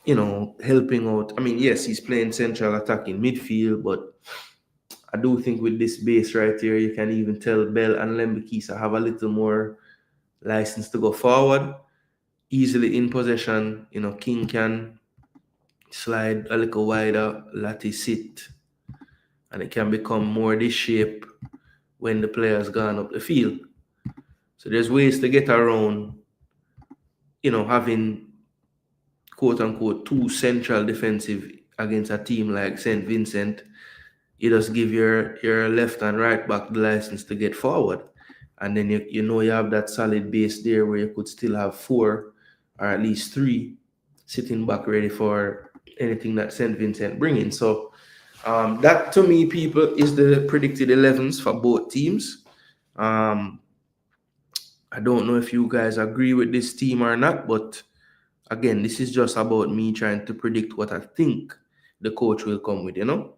helping out. I mean, yes, he's playing central attacking midfield, but I do think with this base right here, you can even tell Bell and Lembekisa have a little more license to go forward. Easily in possession, King can slide a little wider, Lati sit, and it can become more this shape when the player's gone up the field. So there's ways to get around, having quote unquote too central defensive against a team like St. Vincent, you just give your left and right back the license to get forward. And then you know you have that solid base there where you could still have 4 or at least 3 sitting back ready for anything that St. Vincent bring in. So that to me, people, is the predicted 11s for both teams. I don't know if you guys agree with this team or not, but again, this is just about me trying to predict what I think the coach will come with, you know?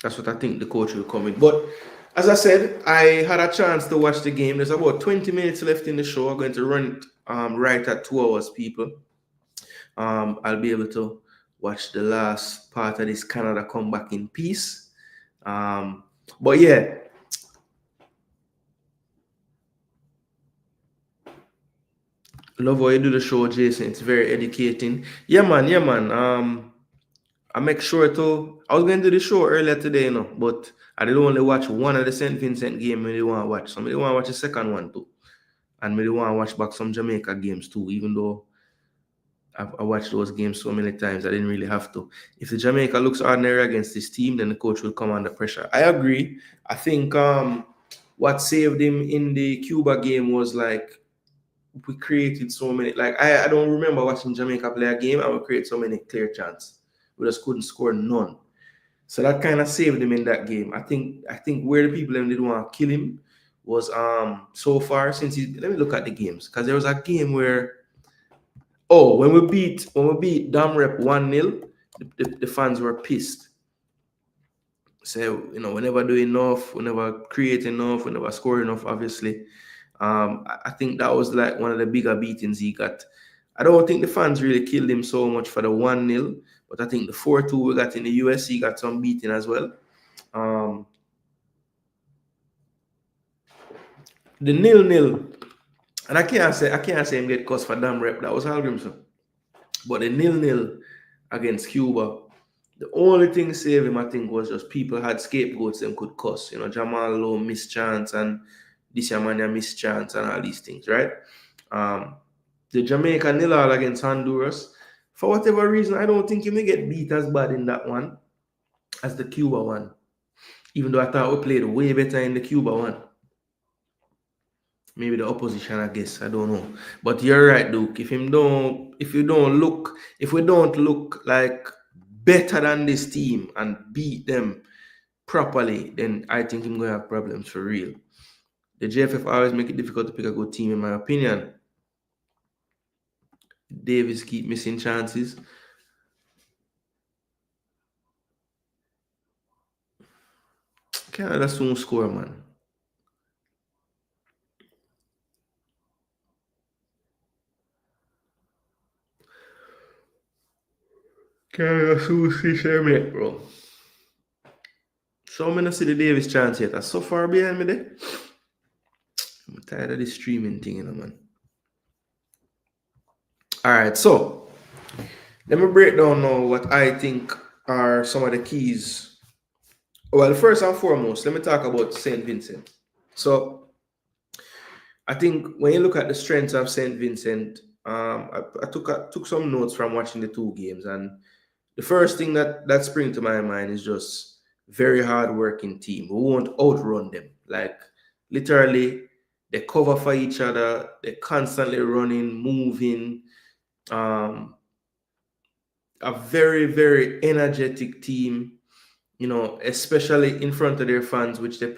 That's what I think the coach will come with. But as I said, I had a chance to watch the game. There's about 20 minutes left in the show. I'm going to run it right at 2 hours, people. I'll be able to watch the last part of this Canada comeback in peace. But yeah. Love how you do the show, Jason. It's very educating. Yeah, man. I make sure to. I was going to do the show earlier today, you know, but I didn't only watch one of the St. Vincent game. I didn't want to watch. So I didn't want to watch the second one too, and I didn't want to watch back some Jamaica games too. Even though I watched those games so many times, I didn't really have to. If the Jamaica looks ordinary against this team, then the coach will come under pressure. I agree. I think what saved him in the Cuba game was like, we created so many. Like I don't remember watching Jamaica play a game and we create so many clear chances. We just couldn't score none. So that kind of saved him in that game. I think where the people didn't want to kill him was so far since let me look at the games, because there was a game where when we beat Damrep 1-0, the fans were pissed. So we never do enough, we never create enough, we never score enough, obviously. I think that was like one of the bigger beatings he got. I don't think the fans really killed him so much for the 1-0, but I think the 4-2 we got in the US, he got some beating as well. The 0-0, and I can't say him get cussed for damn rep. That was Algrimson. But the 0-0 against Cuba, the only thing saved him, I think, was just people had scapegoats them could cuss. Jamal Lowe missed chance and this Yamania missed chance and all these things, right? The Jamaica 0-0 against Honduras, for whatever reason, I don't think he may get beat as bad in that one as the Cuba one. Even though I thought we played way better in the Cuba one. Maybe the opposition, I guess. I don't know. But you're right, Duke. If we don't look like better than this team and beat them properly, then I think I'm gonna have problems for real. The JFF always make it difficult to pick a good team, in my opinion. Davis keep missing chances. Canada soon score, man. Canada soon see, bro. So many see the Davis chance yet. That's so far behind me there. I'm tired of this streaming thing, man. Alright, so let me break down now what I think are some of the keys. Well, first and foremost, let me talk about St. Vincent. So I think when you look at the strengths of St. Vincent, I took some notes from watching the 2 games, and the first thing that springs to my mind is just very hard-working team. We won't outrun them. Like, literally, they cover for each other. They're constantly running, moving. A very, very energetic team, especially in front of their fans, which they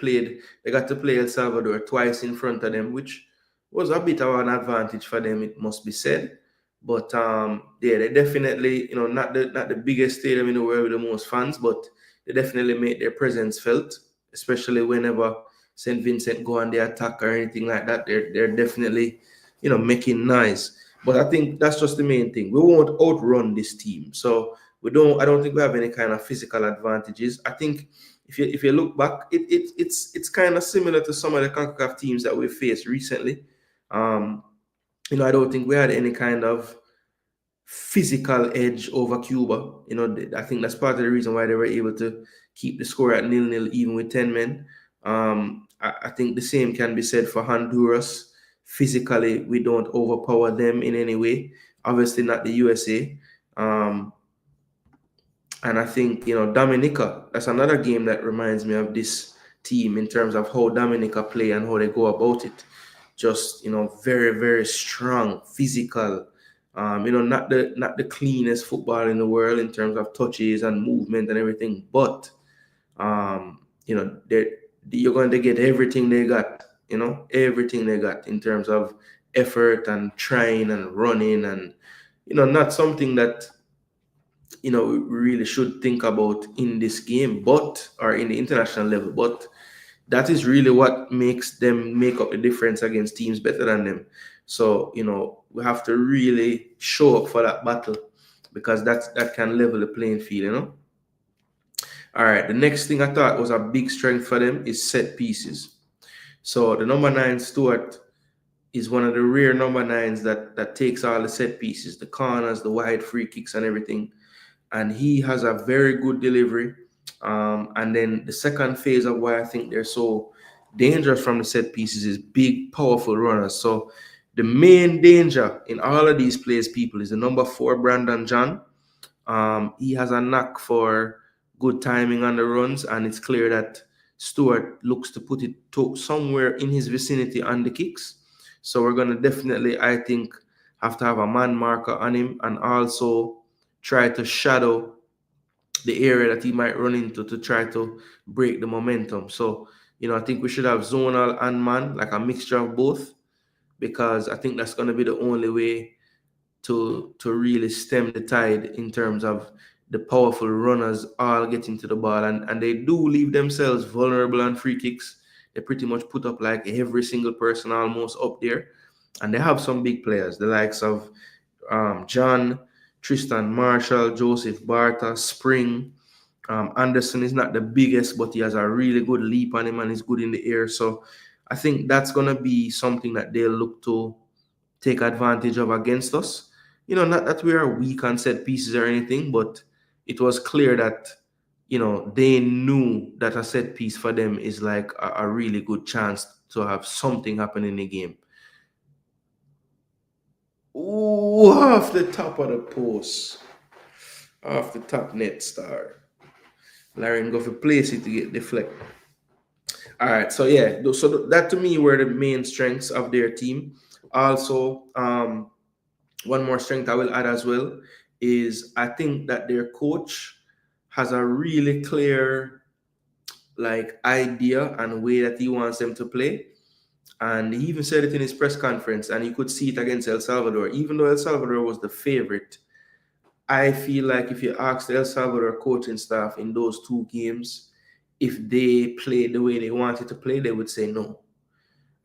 got to play El Salvador twice in front of them, which was a bit of an advantage for them, it must be said. But they definitely, not the biggest stadium in the world with the most fans, but they definitely made their presence felt, especially whenever St. Vincent go on the attack or anything like that. They're definitely, making noise. But I think that's just the main thing. We won't outrun this team. So I don't think we have any kind of physical advantages. I think if you look back, it's kind of similar to some of the CONCACAF teams that we've faced recently. I don't think we had any kind of physical edge over Cuba. I think that's part of the reason why they were able to keep the score at 0-0 even with 10 men. I think the same can be said for Honduras. physically we don't overpower them in any way. Obviously not the USA. And I think, Dominica, that's another game that reminds me of this team in terms of how Dominica play and how they go about it. Just, very, very strong, physical, not the cleanest football in the world in terms of touches and movement and everything, but, you're going to get everything they got, everything they got in terms of effort and trying and running and, not something that we really should think about in this game, or in the international level. But that is really what makes them make up the difference against teams better than them. So, we have to really show up for that battle, because that can level the playing field, All right, the next thing I thought was a big strength for them is set pieces. So the number 9, Stuart, is one of the rare number 9s that takes all the set pieces, the corners, the wide free kicks and everything. And he has a very good delivery. And then the second phase of why I think they're so dangerous from the set pieces is big, powerful runners. So the main danger in all of these plays, people, is the number 4, Brandon John. He has a knack for good timing on the runs, and it's clear that Stewart looks to put it somewhere in his vicinity on the kicks. So we're going to definitely, I think, have to have a man marker on him, and also try to shadow the area that he might run into to try to break the momentum. So, I think we should have zonal and man, like a mixture of both, because I think that's going to be the only way to really stem the tide in terms of the powerful runners all getting to the ball. And they do leave themselves vulnerable on free kicks. They pretty much put up like every single person almost up there. And they have some big players, the likes of John, Tristan Marshall, Joseph Barta, Spring. Anderson is not the biggest, but he has a really good leap on him and he's good in the air. So I think that's going to be something that they'll look to take advantage of against us. Not that we are weak on set pieces or anything, but it was clear that, they knew that a set piece for them is like a really good chance to have something happen in the game. Ooh, off the top of the post. Off the top net star. Larry go for place it to get deflect. All right, so yeah, so that to me were the main strengths of their team. Also, one more strength I will add as well is I think that their coach has a really clear idea and way that he wants them to play. And he even said it in his press conference, and you could see it against El Salvador. Even though El Salvador was the favorite, I feel like if you ask the El Salvador coaching staff in those 2 games, if they played the way they wanted to play, they would say no.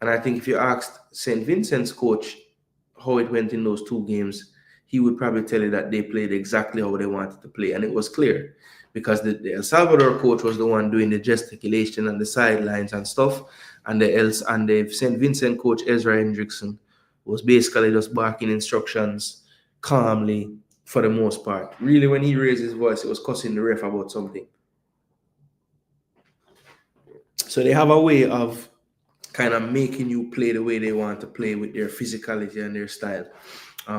And I think if you asked St. Vincent's coach how it went in those 2 games, he would probably tell you that they played exactly how they wanted to play. And it was clear because the El Salvador coach was the one doing the gesticulation and the sidelines and stuff. And the St. Vincent coach, Ezra Hendrickson, was basically just barking instructions calmly for the most part. Really, when he raised his voice, it was cussing the ref about something. So they have a way of kind of making you play the way they want to play with their physicality and their style.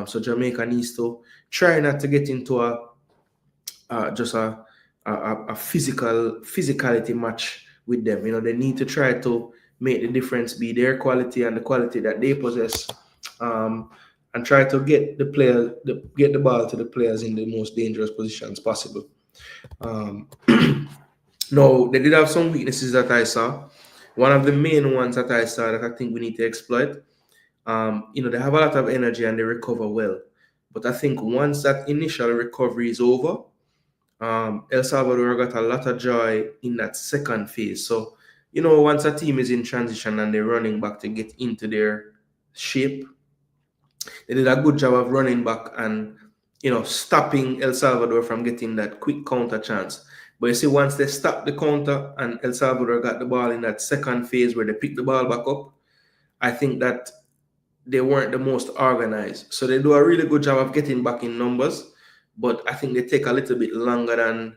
So Jamaica needs to try not to get into a physicality match with them. They need to try to make the difference be their quality and the quality that they possess, and try to get the ball to the players in the most dangerous positions possible. No, they did have some weaknesses that I saw. One of the main ones that I saw that I think we need to exploit, they have a lot of energy and they recover well. But I think once that initial recovery is over, El Salvador got a lot of joy in that second phase. So, once a team is in transition and they're running back to get into their shape, they did a good job of running back and, stopping El Salvador from getting that quick counter chance. But you see, once they stopped the counter and El Salvador got the ball in that second phase where they picked the ball back up, I think that they weren't the most organized. So they do a really good job of getting back in numbers, but I think they take a little bit longer than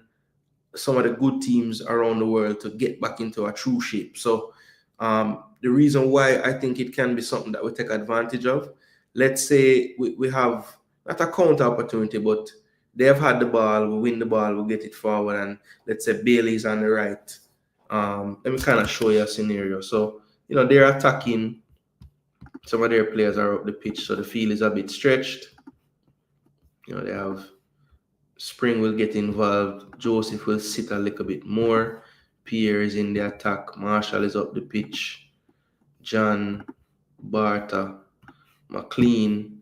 some of the good teams around the world to get back into a true shape. So The reason why I think it can be something that we take advantage of, let's say we have not a counter opportunity, but they have had the ball, we win the ball, we get it forward, and let's say Bailey's on the right. Let me kind of show you a scenario. So, they're attacking. Some of their players are up the pitch, so the field is a bit stretched. They have Spring will get involved. Joseph will sit a little bit more. Pierre is in the attack. Marshall is up the pitch. John, Barta, McLean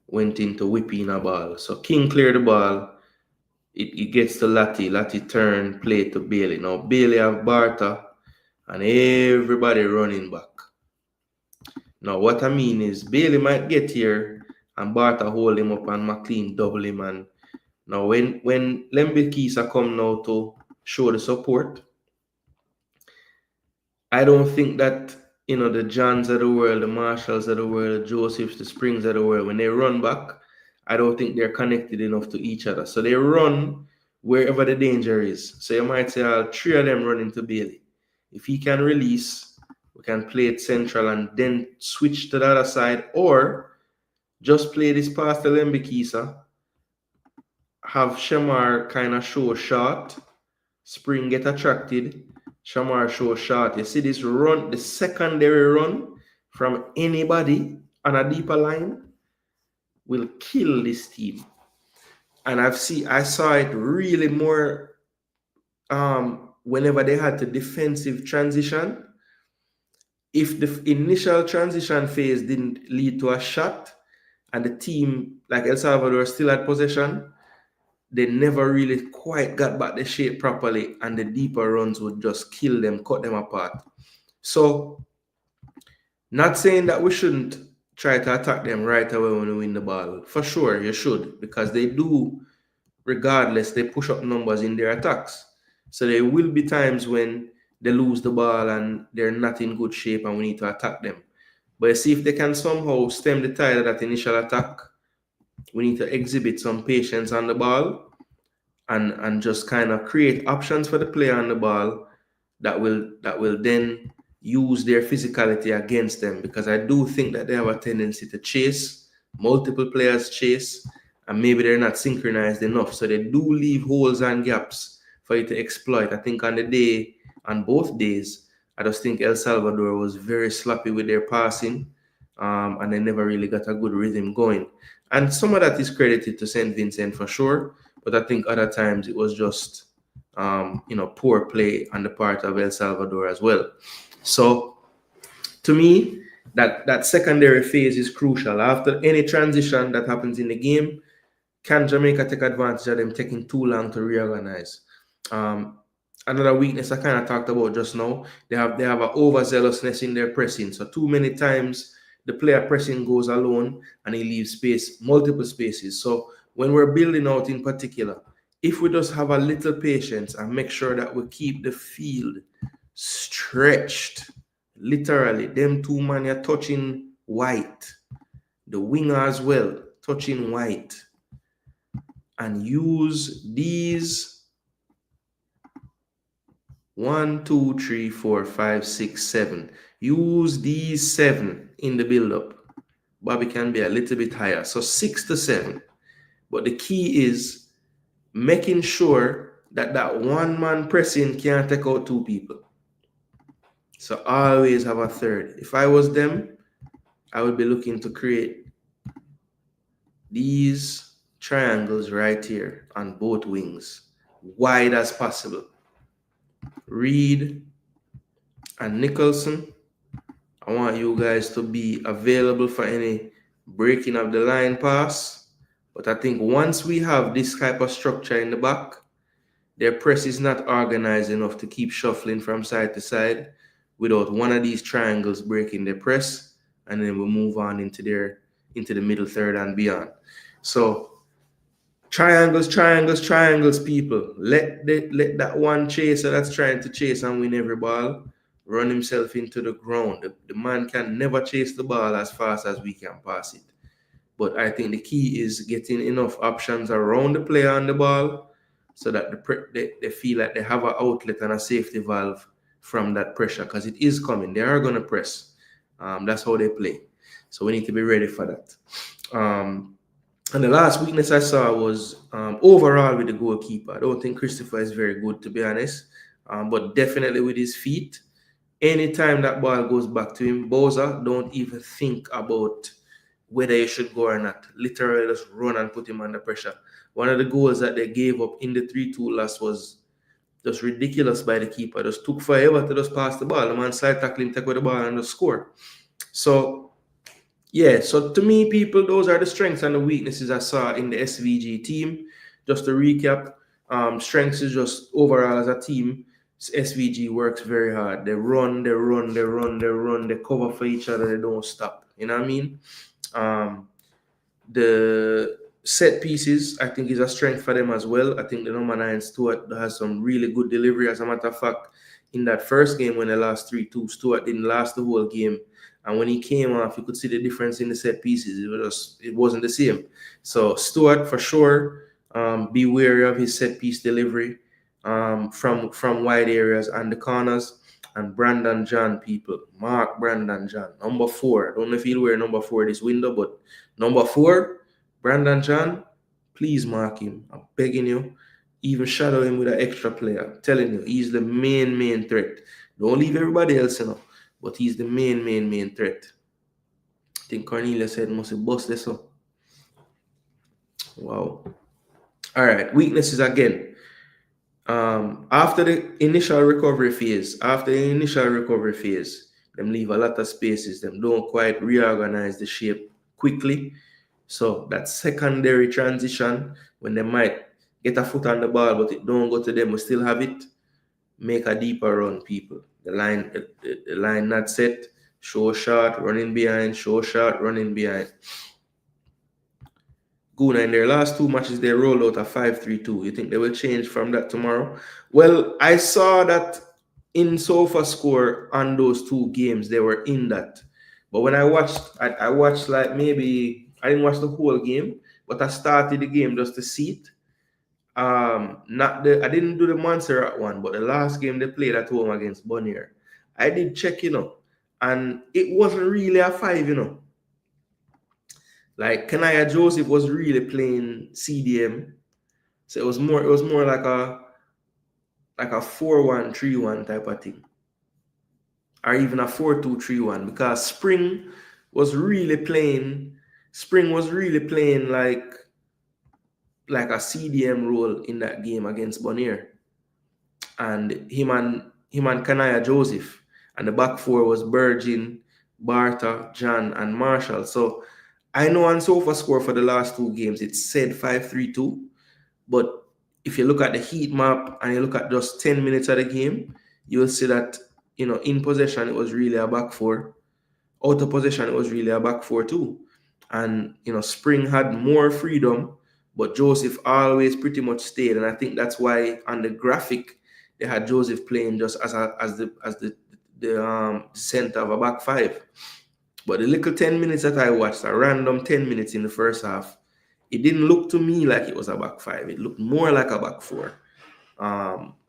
went into whipping a ball. So King cleared the ball. It gets to Lati. Lati turn, play to Bailey. Now Bailey have Barta and everybody running back. Now what I mean is Bailey might get here and Barta hold him up and McLean double him. And now when Lembikisa come now to show the support, I don't think that the Johns of the world, the Marshalls of the world, the Josephs, the Springs of the world, when they run back, I don't think they're connected enough to each other. So they run wherever the danger is. So you might say, three of them run into Bailey. If he can release, we can play it central and then switch to the other side, or just play this past the Lembikisa, have Shamar kind of show short, Spring get attracted, Shamar show short. You see this run, the secondary run from anybody on a deeper line will kill this team. And I saw it really more whenever they had the defensive transition. If the initial transition phase didn't lead to a shot and the team, like El Salvador, still had possession, they never really quite got back the shape properly, and the deeper runs would just kill them, cut them apart. So, not saying that we shouldn't try to attack them right away when we win the ball. For sure, you should, because they do, regardless, they push up numbers in their attacks. So there will be times when they lose the ball and they're not in good shape and we need to attack them. But see if they can somehow stem the tide of that initial attack, we need to exhibit some patience on the ball and just kind of create options for the player on the ball that will then use their physicality against them, because I do think that they have a tendency to chase, multiple players chase, and maybe they're not synchronized enough. So they do leave holes and gaps for you to exploit. I think on both days, I just think El Salvador was very sloppy with their passing, and they never really got a good rhythm going. And some of that is credited to St. Vincent for sure, but I think other times it was just, poor play on the part of El Salvador as well. So, to me, that secondary phase is crucial. After any transition that happens in the game, can Jamaica take advantage of them taking too long to reorganize? Another weakness I kind of talked about just now, they have an overzealousness in their pressing. So too many times the player pressing goes alone and he leaves multiple spaces. So when we're building out in particular, if we just have a little patience and make sure that we keep the field stretched, literally, them two men are touching white, the winger as well, touching white, and use these 1, 2, 3, 4, 5, 6, 7. Use these 7 in the build-up. Bobby can be a little bit higher. So 6 to 7. But the key is making sure that one man pressing can't take out 2 people. So always have a third. If I was them, I would be looking to create these triangles right here on both wings, wide as possible. Reed and Nicholson, I want you guys to be available for any breaking of the line pass. But I think once we have this type of structure in the back, their press is not organized enough to keep shuffling from side to side without one of these triangles breaking their press, and then we'll move on into the middle third and beyond. So triangles, people. Let that one chaser that's trying to chase and win every ball run himself into the ground. The man can never chase the ball as fast as we can pass it. But I think the key is getting enough options around the player on the ball so that they feel like they have an outlet and a safety valve from that pressure, because it is coming. They are going to press. That's how they play. So we need to be ready for that. And the last weakness I saw was overall with the goalkeeper. I don't think Christopher is very good, to be honest. But definitely with his feet. Anytime that ball goes back to him, Bowser, don't even think about whether you should go or not. Literally just run and put him under pressure. One of the goals that they gave up in the 3-2 loss was just ridiculous by the keeper. Just took forever to just pass the ball. The man slide tackle him, take away the ball and just score. So, yeah. So to me, people, those are the strengths and the weaknesses I saw in the SVG team. Just to recap, strengths is just overall as a team, SVG works very hard. They run, they cover for each other, they don't stop. You know what I mean? The set pieces, I think, is a strength for them as well. I think the number 9 Stuart has some really good delivery. As a matter of fact, in that first game when they lost 3-2, Stuart didn't last the whole game. And when he came off, you could see the difference in the set pieces. It wasn't the same. So Stuart, for sure, be wary of his set piece delivery from wide areas and the corners. And Brandon John, people. Mark Brandon John. Number 4. I don't know if he'll wear number 4 this window, but number 4, Brandon John, please mark him. I'm begging you. Even shadow him with an extra player. I'm telling you, he's the main threat. Don't leave everybody else, but he's the main threat. I think Cornelius said must have bust this up. Wow. All right, weaknesses again. After the initial recovery phase, them leave a lot of spaces. Them don't quite reorganize the shape quickly. So that secondary transition, when they might get a foot on the ball, but it don't go to them, we still have it. Make a deeper run, people. The line not set. Show shot, running behind. Show shot, running behind. Gooner, in their last 2 matches, they rolled out a 5-3-2. You think they will change from that tomorrow? Well, I saw that in SofaScore on those 2 games, they were in that. But when I watched like maybe, I didn't watch the whole game, but I started the game just to see it. I didn't do the Montserrat one, but the last game they played at home against Bonnier, I did check, and it wasn't really a 5, Like Kanaya Joseph was really playing CDM, so it was more like a 4-1-3-1 type of thing, or even a 4-2-3-1, because Spring was really playing like a CDM role in that game against Bonnier, and him and Kanaya Joseph, and the back 4 was Virgin, Barta, John, and Marshall. So I know on SofaScore for the last 2 games it said 5-3-2, but if you look at the heat map and you look at just 10 minutes of the game, you'll see that in possession it was really a back 4. Out of possession it was really a back 4 too. And Spring had more freedom, but Joseph always pretty much stayed. And I think that's why on the graphic they had Joseph playing just as the center of a back 5. But the little 10 minutes that I watched, a random 10 minutes in the first half, it didn't look to me like it was a back 5. It looked more like a back 4.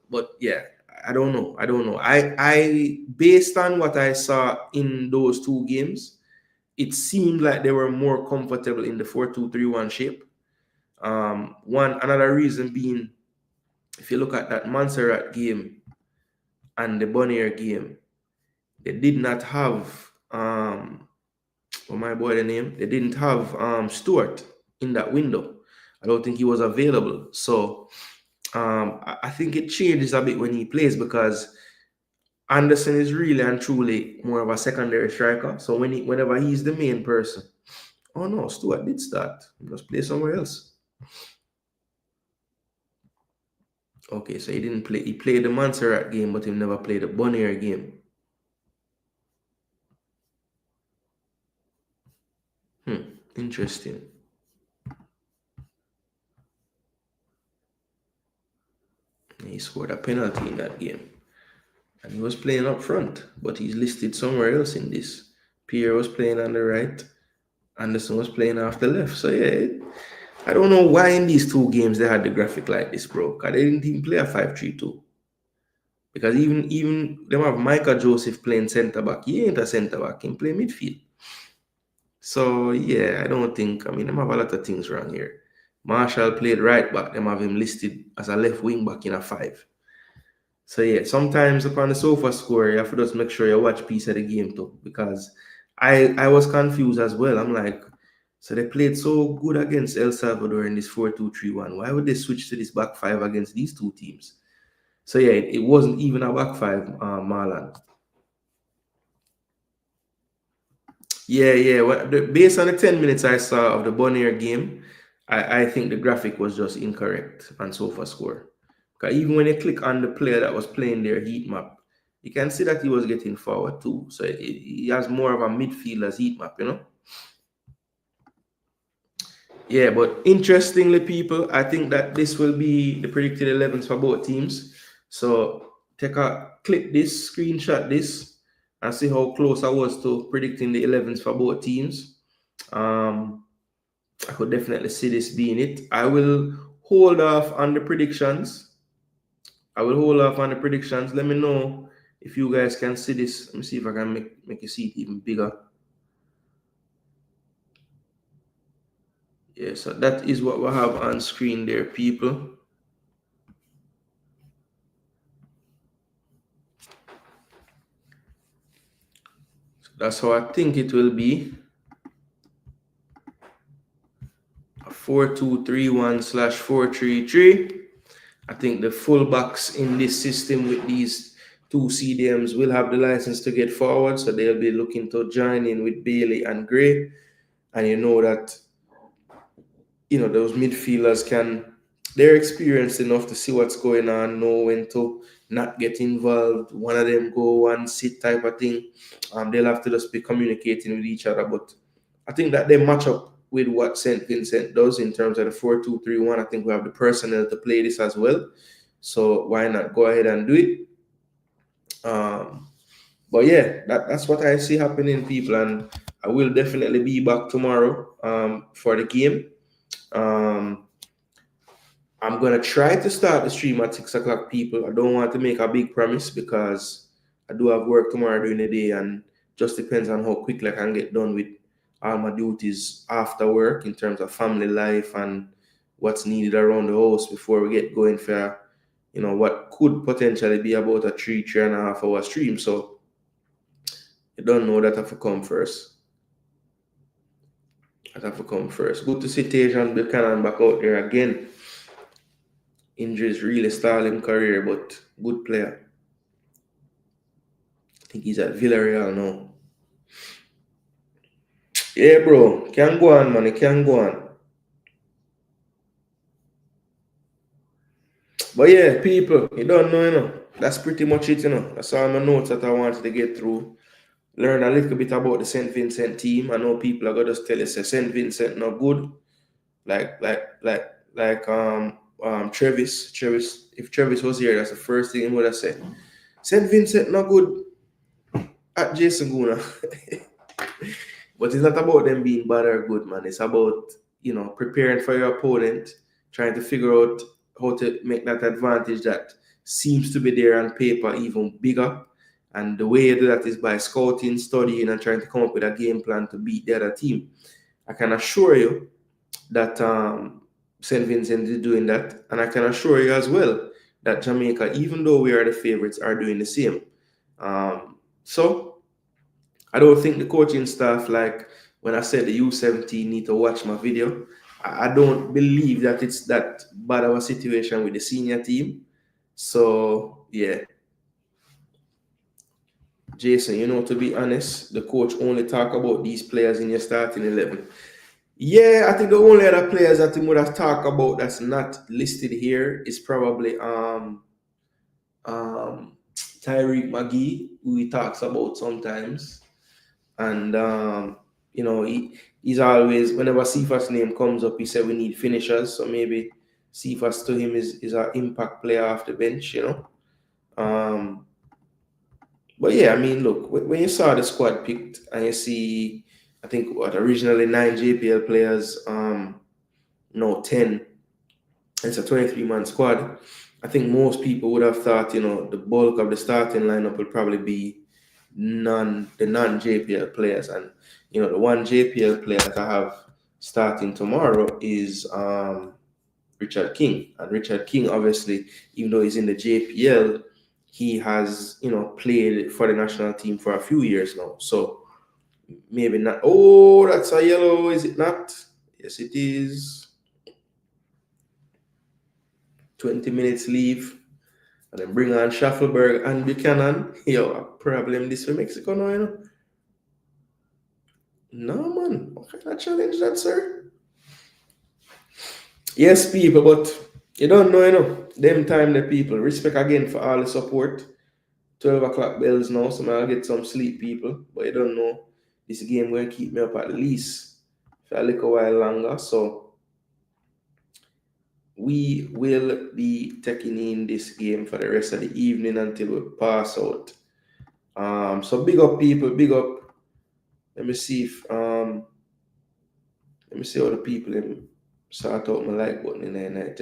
But yeah, I don't know. I based on what I saw in those 2 games, it seemed like they were more comfortable in the 4-2-3-1 shape. Another reason being, if you look at that Montserrat game and the Bonnier game, they did not have they didn't have Stuart in that window. I don't think he was available. So I think it changes a bit when he plays, because Anderson is really and truly more of a secondary striker. So whenever he's the main person, oh no, Stuart did start. He must play somewhere else. Okay, so he didn't play. He played the Montserrat game, but he never played the Bonnier game. Interesting. He scored a penalty in that game. And he was playing up front, but he's listed somewhere else in this. Pierre was playing on the right. Anderson was playing off the left. So yeah, I don't know why in these 2 games they had the graphic like this, bro. Because they didn't even play a 5-3-2. Because even them have Micah Joseph playing centre back. He ain't a centre back. He can play midfield. So yeah, I don't think. I mean, them have a lot of things wrong here. Marshall played right back. Them have him listed as a left wing back in a 5. So yeah, sometimes upon the sofa score, you have to just make sure you watch piece of the game too. Because I was confused as well. I'm like, so they played so good against El Salvador in this 4-2-3-1. Why would they switch to this back 5 against these two teams? So yeah, it wasn't even a back 5, Marlon. Yeah. Based on the 10 minutes I saw of the Bonnier game, I think the graphic was just incorrect on sofa score. Because even when you click on the player that was playing their heat map, you can see that he was getting forward too. So he has more of a midfielder's heat map, you know? Yeah, but interestingly, people, I think that this will be the predicted 11s for both teams. So click this, screenshot this, and see how close I was to predicting the 11s for both teams. I could definitely see this being it. I will hold off on the predictions. Let me know if you guys can see this. Let me see if I can make you see it even bigger. Yeah, so that is what we have on screen there, people. So that's how I think it will be. 4-2-3-1/4-3-3. I think the fullbacks in this system with these two CDMs will have the license to get forward, so they'll be looking to join in with Bailey and Gray. And you know that those midfielders they're experienced enough to see what's going on, know when to not get involved. One of them go, one sit type of thing. They'll have to just be communicating with each other. But I think that they match up with what St. Vincent does in terms of the 4-2-3-1. I think we have the personnel to play this as well. So why not go ahead and do it? But yeah, that's what I see happening, people. And I will definitely be back tomorrow for the game. I'm going to try to start the stream at 6 o'clock, people. I don't want to make a big promise because I do have work tomorrow during the day, and just depends on how quickly I can get done with all my duties after work in terms of family life and what's needed around the house before we get going for, what could potentially be about a 3.5 hour stream. So you don't know that I have to come first. Good to see Tajan Buchanan back out there again. Injuries really stalled his career, but good player. I think he's at Villarreal now. Yeah, bro. Can go on, man. It can go on. But yeah, people, you don't know, That's pretty much it, That's all my notes that I wanted to get through. Learn a little bit about the St. Vincent team. I know people are gonna just tell us St. Vincent not good. Like Travis. If Travis was here, that's the first thing he would have said. St. Vincent not good at Jason Gooner. But it's not about them being bad or good, man. It's about, preparing for your opponent, trying to figure out how to make that advantage that seems to be there on paper even bigger. And the way you do that is by scouting, studying, and trying to come up with a game plan to beat the other team. I can assure you that St. Vincent is doing that. And I can assure you as well that Jamaica, even though we are the favorites, are doing the same. So I don't think the coaching staff, like when I said the U17 need to watch my video, I don't believe that it's that bad of a situation with the senior team. So, yeah. Jason, to be honest, the coach only talk about these players in your starting 11. Yeah, I think the only other players that he would have talked about that's not listed here is probably Tyreek McGee, who he talks about sometimes. And he's always, whenever Cephas' name comes up, he said we need finishers. So maybe Cephas to him is an impact player off the bench, But yeah, I mean, look, when you saw the squad picked and you see, I think originally 9 JPL players, 10. It's a 23-man squad. I think most people would have thought, the bulk of the starting lineup will probably be non-JPL players. And, the one JPL player that I have starting tomorrow is Richard King. And Richard King, obviously, even though he's in the JPL, he has, played for the national team for a few years now. So maybe not. Oh, that's a yellow, is it not? Yes, it is. 20 minutes leave. And then bring on Schaffelberg and Buchanan. Yo, a problem this for Mexico now, No, man. What kind of challenge that, sir? Yes, people, but you don't know, Them time the people. Respect again for all the support. 12 o'clock bells now, so I'll get some sleep, people. But you don't know. This game will keep me up at least for a little while longer. So we will be taking in this game for the rest of the evening until we pass out. So big up, people, big up. Let me see if let me see how the people sort out my like button in there night.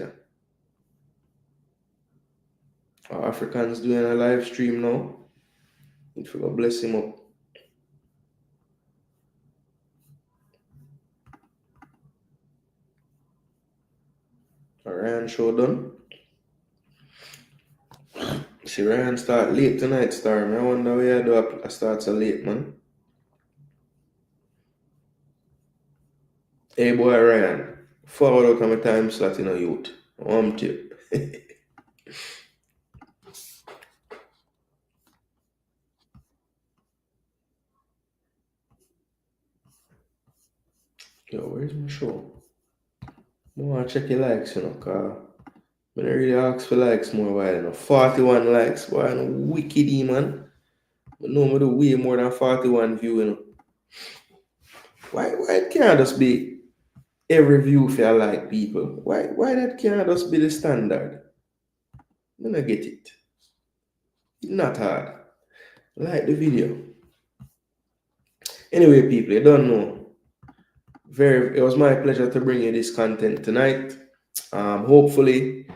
Our Africans doing a live stream now. Need to go bless him up. Ryan show done. See, Ryan start late tonight, Star. I wonder where I do I start so late, man. Hey, boy, Ryan. Forward out of my time slot in a youth. Tip. Yo, where's my show? I want to check your likes, because I don't really ask for likes more while, 41 likes, boy, I'm wicked, man. But no, I do way more than 41 views, Why it can't just be every view for like people? Why that can't just be the standard? I don't get it. It's not hard. Like the video. Anyway, people, you don't know. It was my pleasure to bring you this content tonight. Hopefully,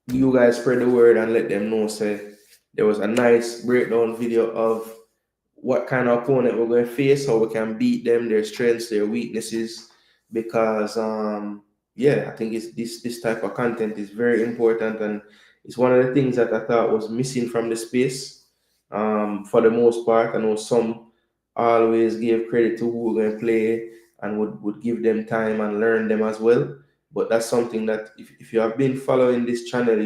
you guys spread the word and let them know. Say there was a nice breakdown video of what kind of opponent we're going to face, how we can beat them, their strengths, their weaknesses. Because I think this type of content is very important, and it's one of the things that I thought was missing from the space. For the most part, I know some always give credit to who we're going to play and would give them time and learn them as well. But that's something that if you have been following this channel,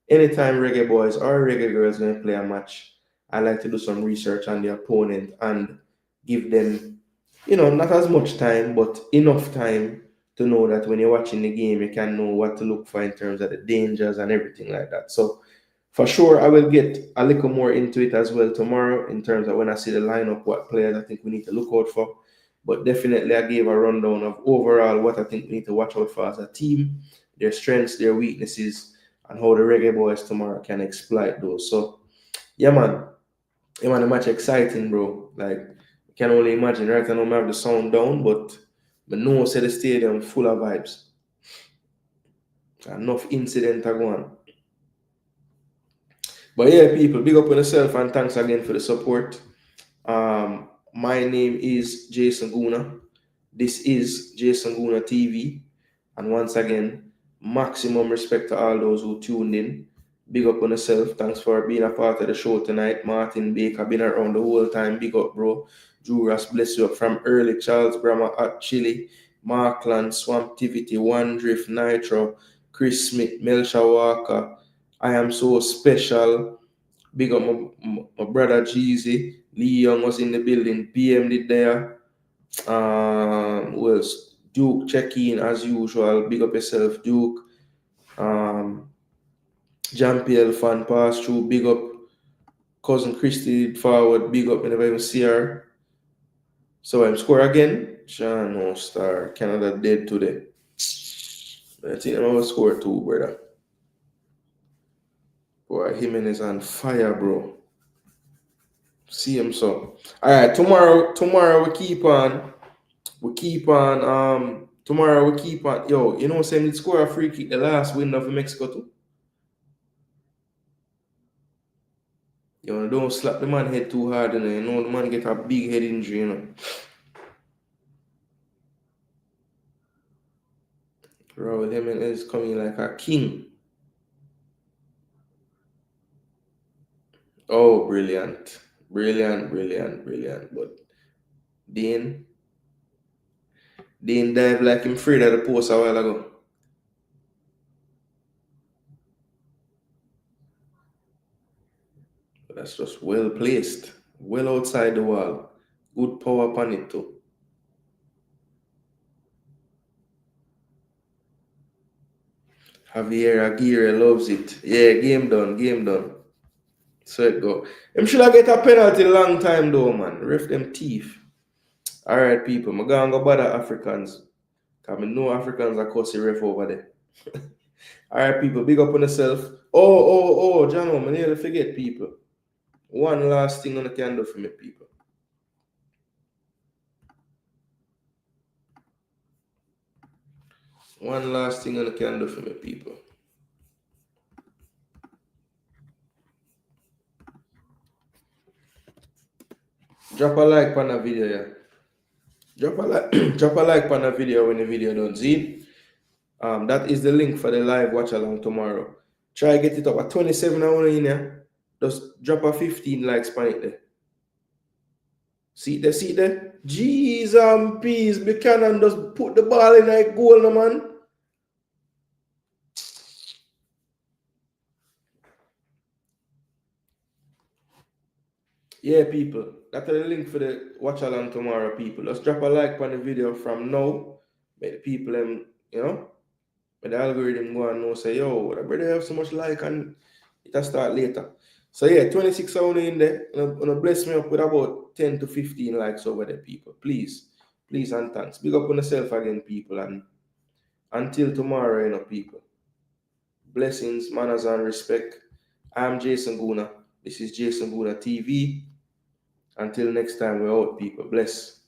anytime Reggae Boys or Reggae Girls going to play a match, I like to do some research on the opponent and give them, not as much time, but enough time to know that when you're watching the game, you can know what to look for in terms of the dangers and everything like that. So for sure, I will get a little more into it as well tomorrow in terms of when I see the lineup, what players I think we need to look out for. But definitely, I gave a rundown of overall what I think we need to watch out for as a team, their strengths, their weaknesses, and how the Reggae Boys tomorrow can exploit those. So, yeah, man. Yeah, man, the match exciting, bro. Like, I can only imagine. Right now, I have the sound down, but no say the stadium full of vibes. Enough incident are going. But yeah, people, big up on yourself and thanks again for the support. My name is Jason Gooner. This is Jason Gooner TV. And once again, maximum respect to all those who tuned in. Big up on yourself. Thanks for being a part of the show tonight. Martin Baker, been around the whole time. Big up, bro. Drew Ross, bless you up from early. Charles Brahma at Chile. Markland, Swamptivity, One Drift, Nitro, Chris Smith, Melcha Walker. I am so special. Big up my brother Jeezy. Lee Young was in the building. PM did there. Who else? Duke check in as usual. Big up yourself, Duke. Jean-Pierre fan pass through. Big up cousin Christy forward. Big up whenever you see her. So I'm score again. Sean no star. Canada dead today. I think I'm gonna score too, brother. Boy, Jimenez on fire, bro. See him so. All right, tomorrow we keep on. Tomorrow we keep on. Yo, saying we score a free kick the last win of Mexico too. You know, don't slap the man head too hard, you know the man get a big head injury, you know. Raul Jimenez coming like a king. Oh, brilliant. Brilliant. But Dean dive like him afraid of the post a while ago. But that's just well placed. Well outside the wall. Good power upon it too. Javier Aguirre loves it. Yeah, game done. So it go. Him should have get a penalty long time though, man. Ref them teeth. Alright, people. I'm gonna go bother Africans. Cause I know Africans are cussing ref over there. Alright, people, big up on yourself. Oh, John, I nearly forget, people. One last thing I can do for me, people. One last thing I can do for me, people. Drop a like on the video, yeah. Drop a like on the video when the video done. See? That is the link for the live watch along tomorrow. Try get it up at 27 hours in here. Just drop a 15 likes on it there. See there? Jeez and peace. Buchanan just put the ball in like goal, no man. Yeah, people. That's the link for the watch along tomorrow, people. Just drop a like on the video from now. Make the people, you know, make the algorithm go and know, say, yo, the brother have so much like and it'll start later. So yeah, 26 only in there. Gonna bless me up with about 10 to 15 likes over there, people. Please and thanks. Big up on yourself again, people. And until tomorrow, you know, people. Blessings, manners, and respect. I'm Jason Gooner. This is Jason Gooner TV. Until next time, we're out, people. Bless.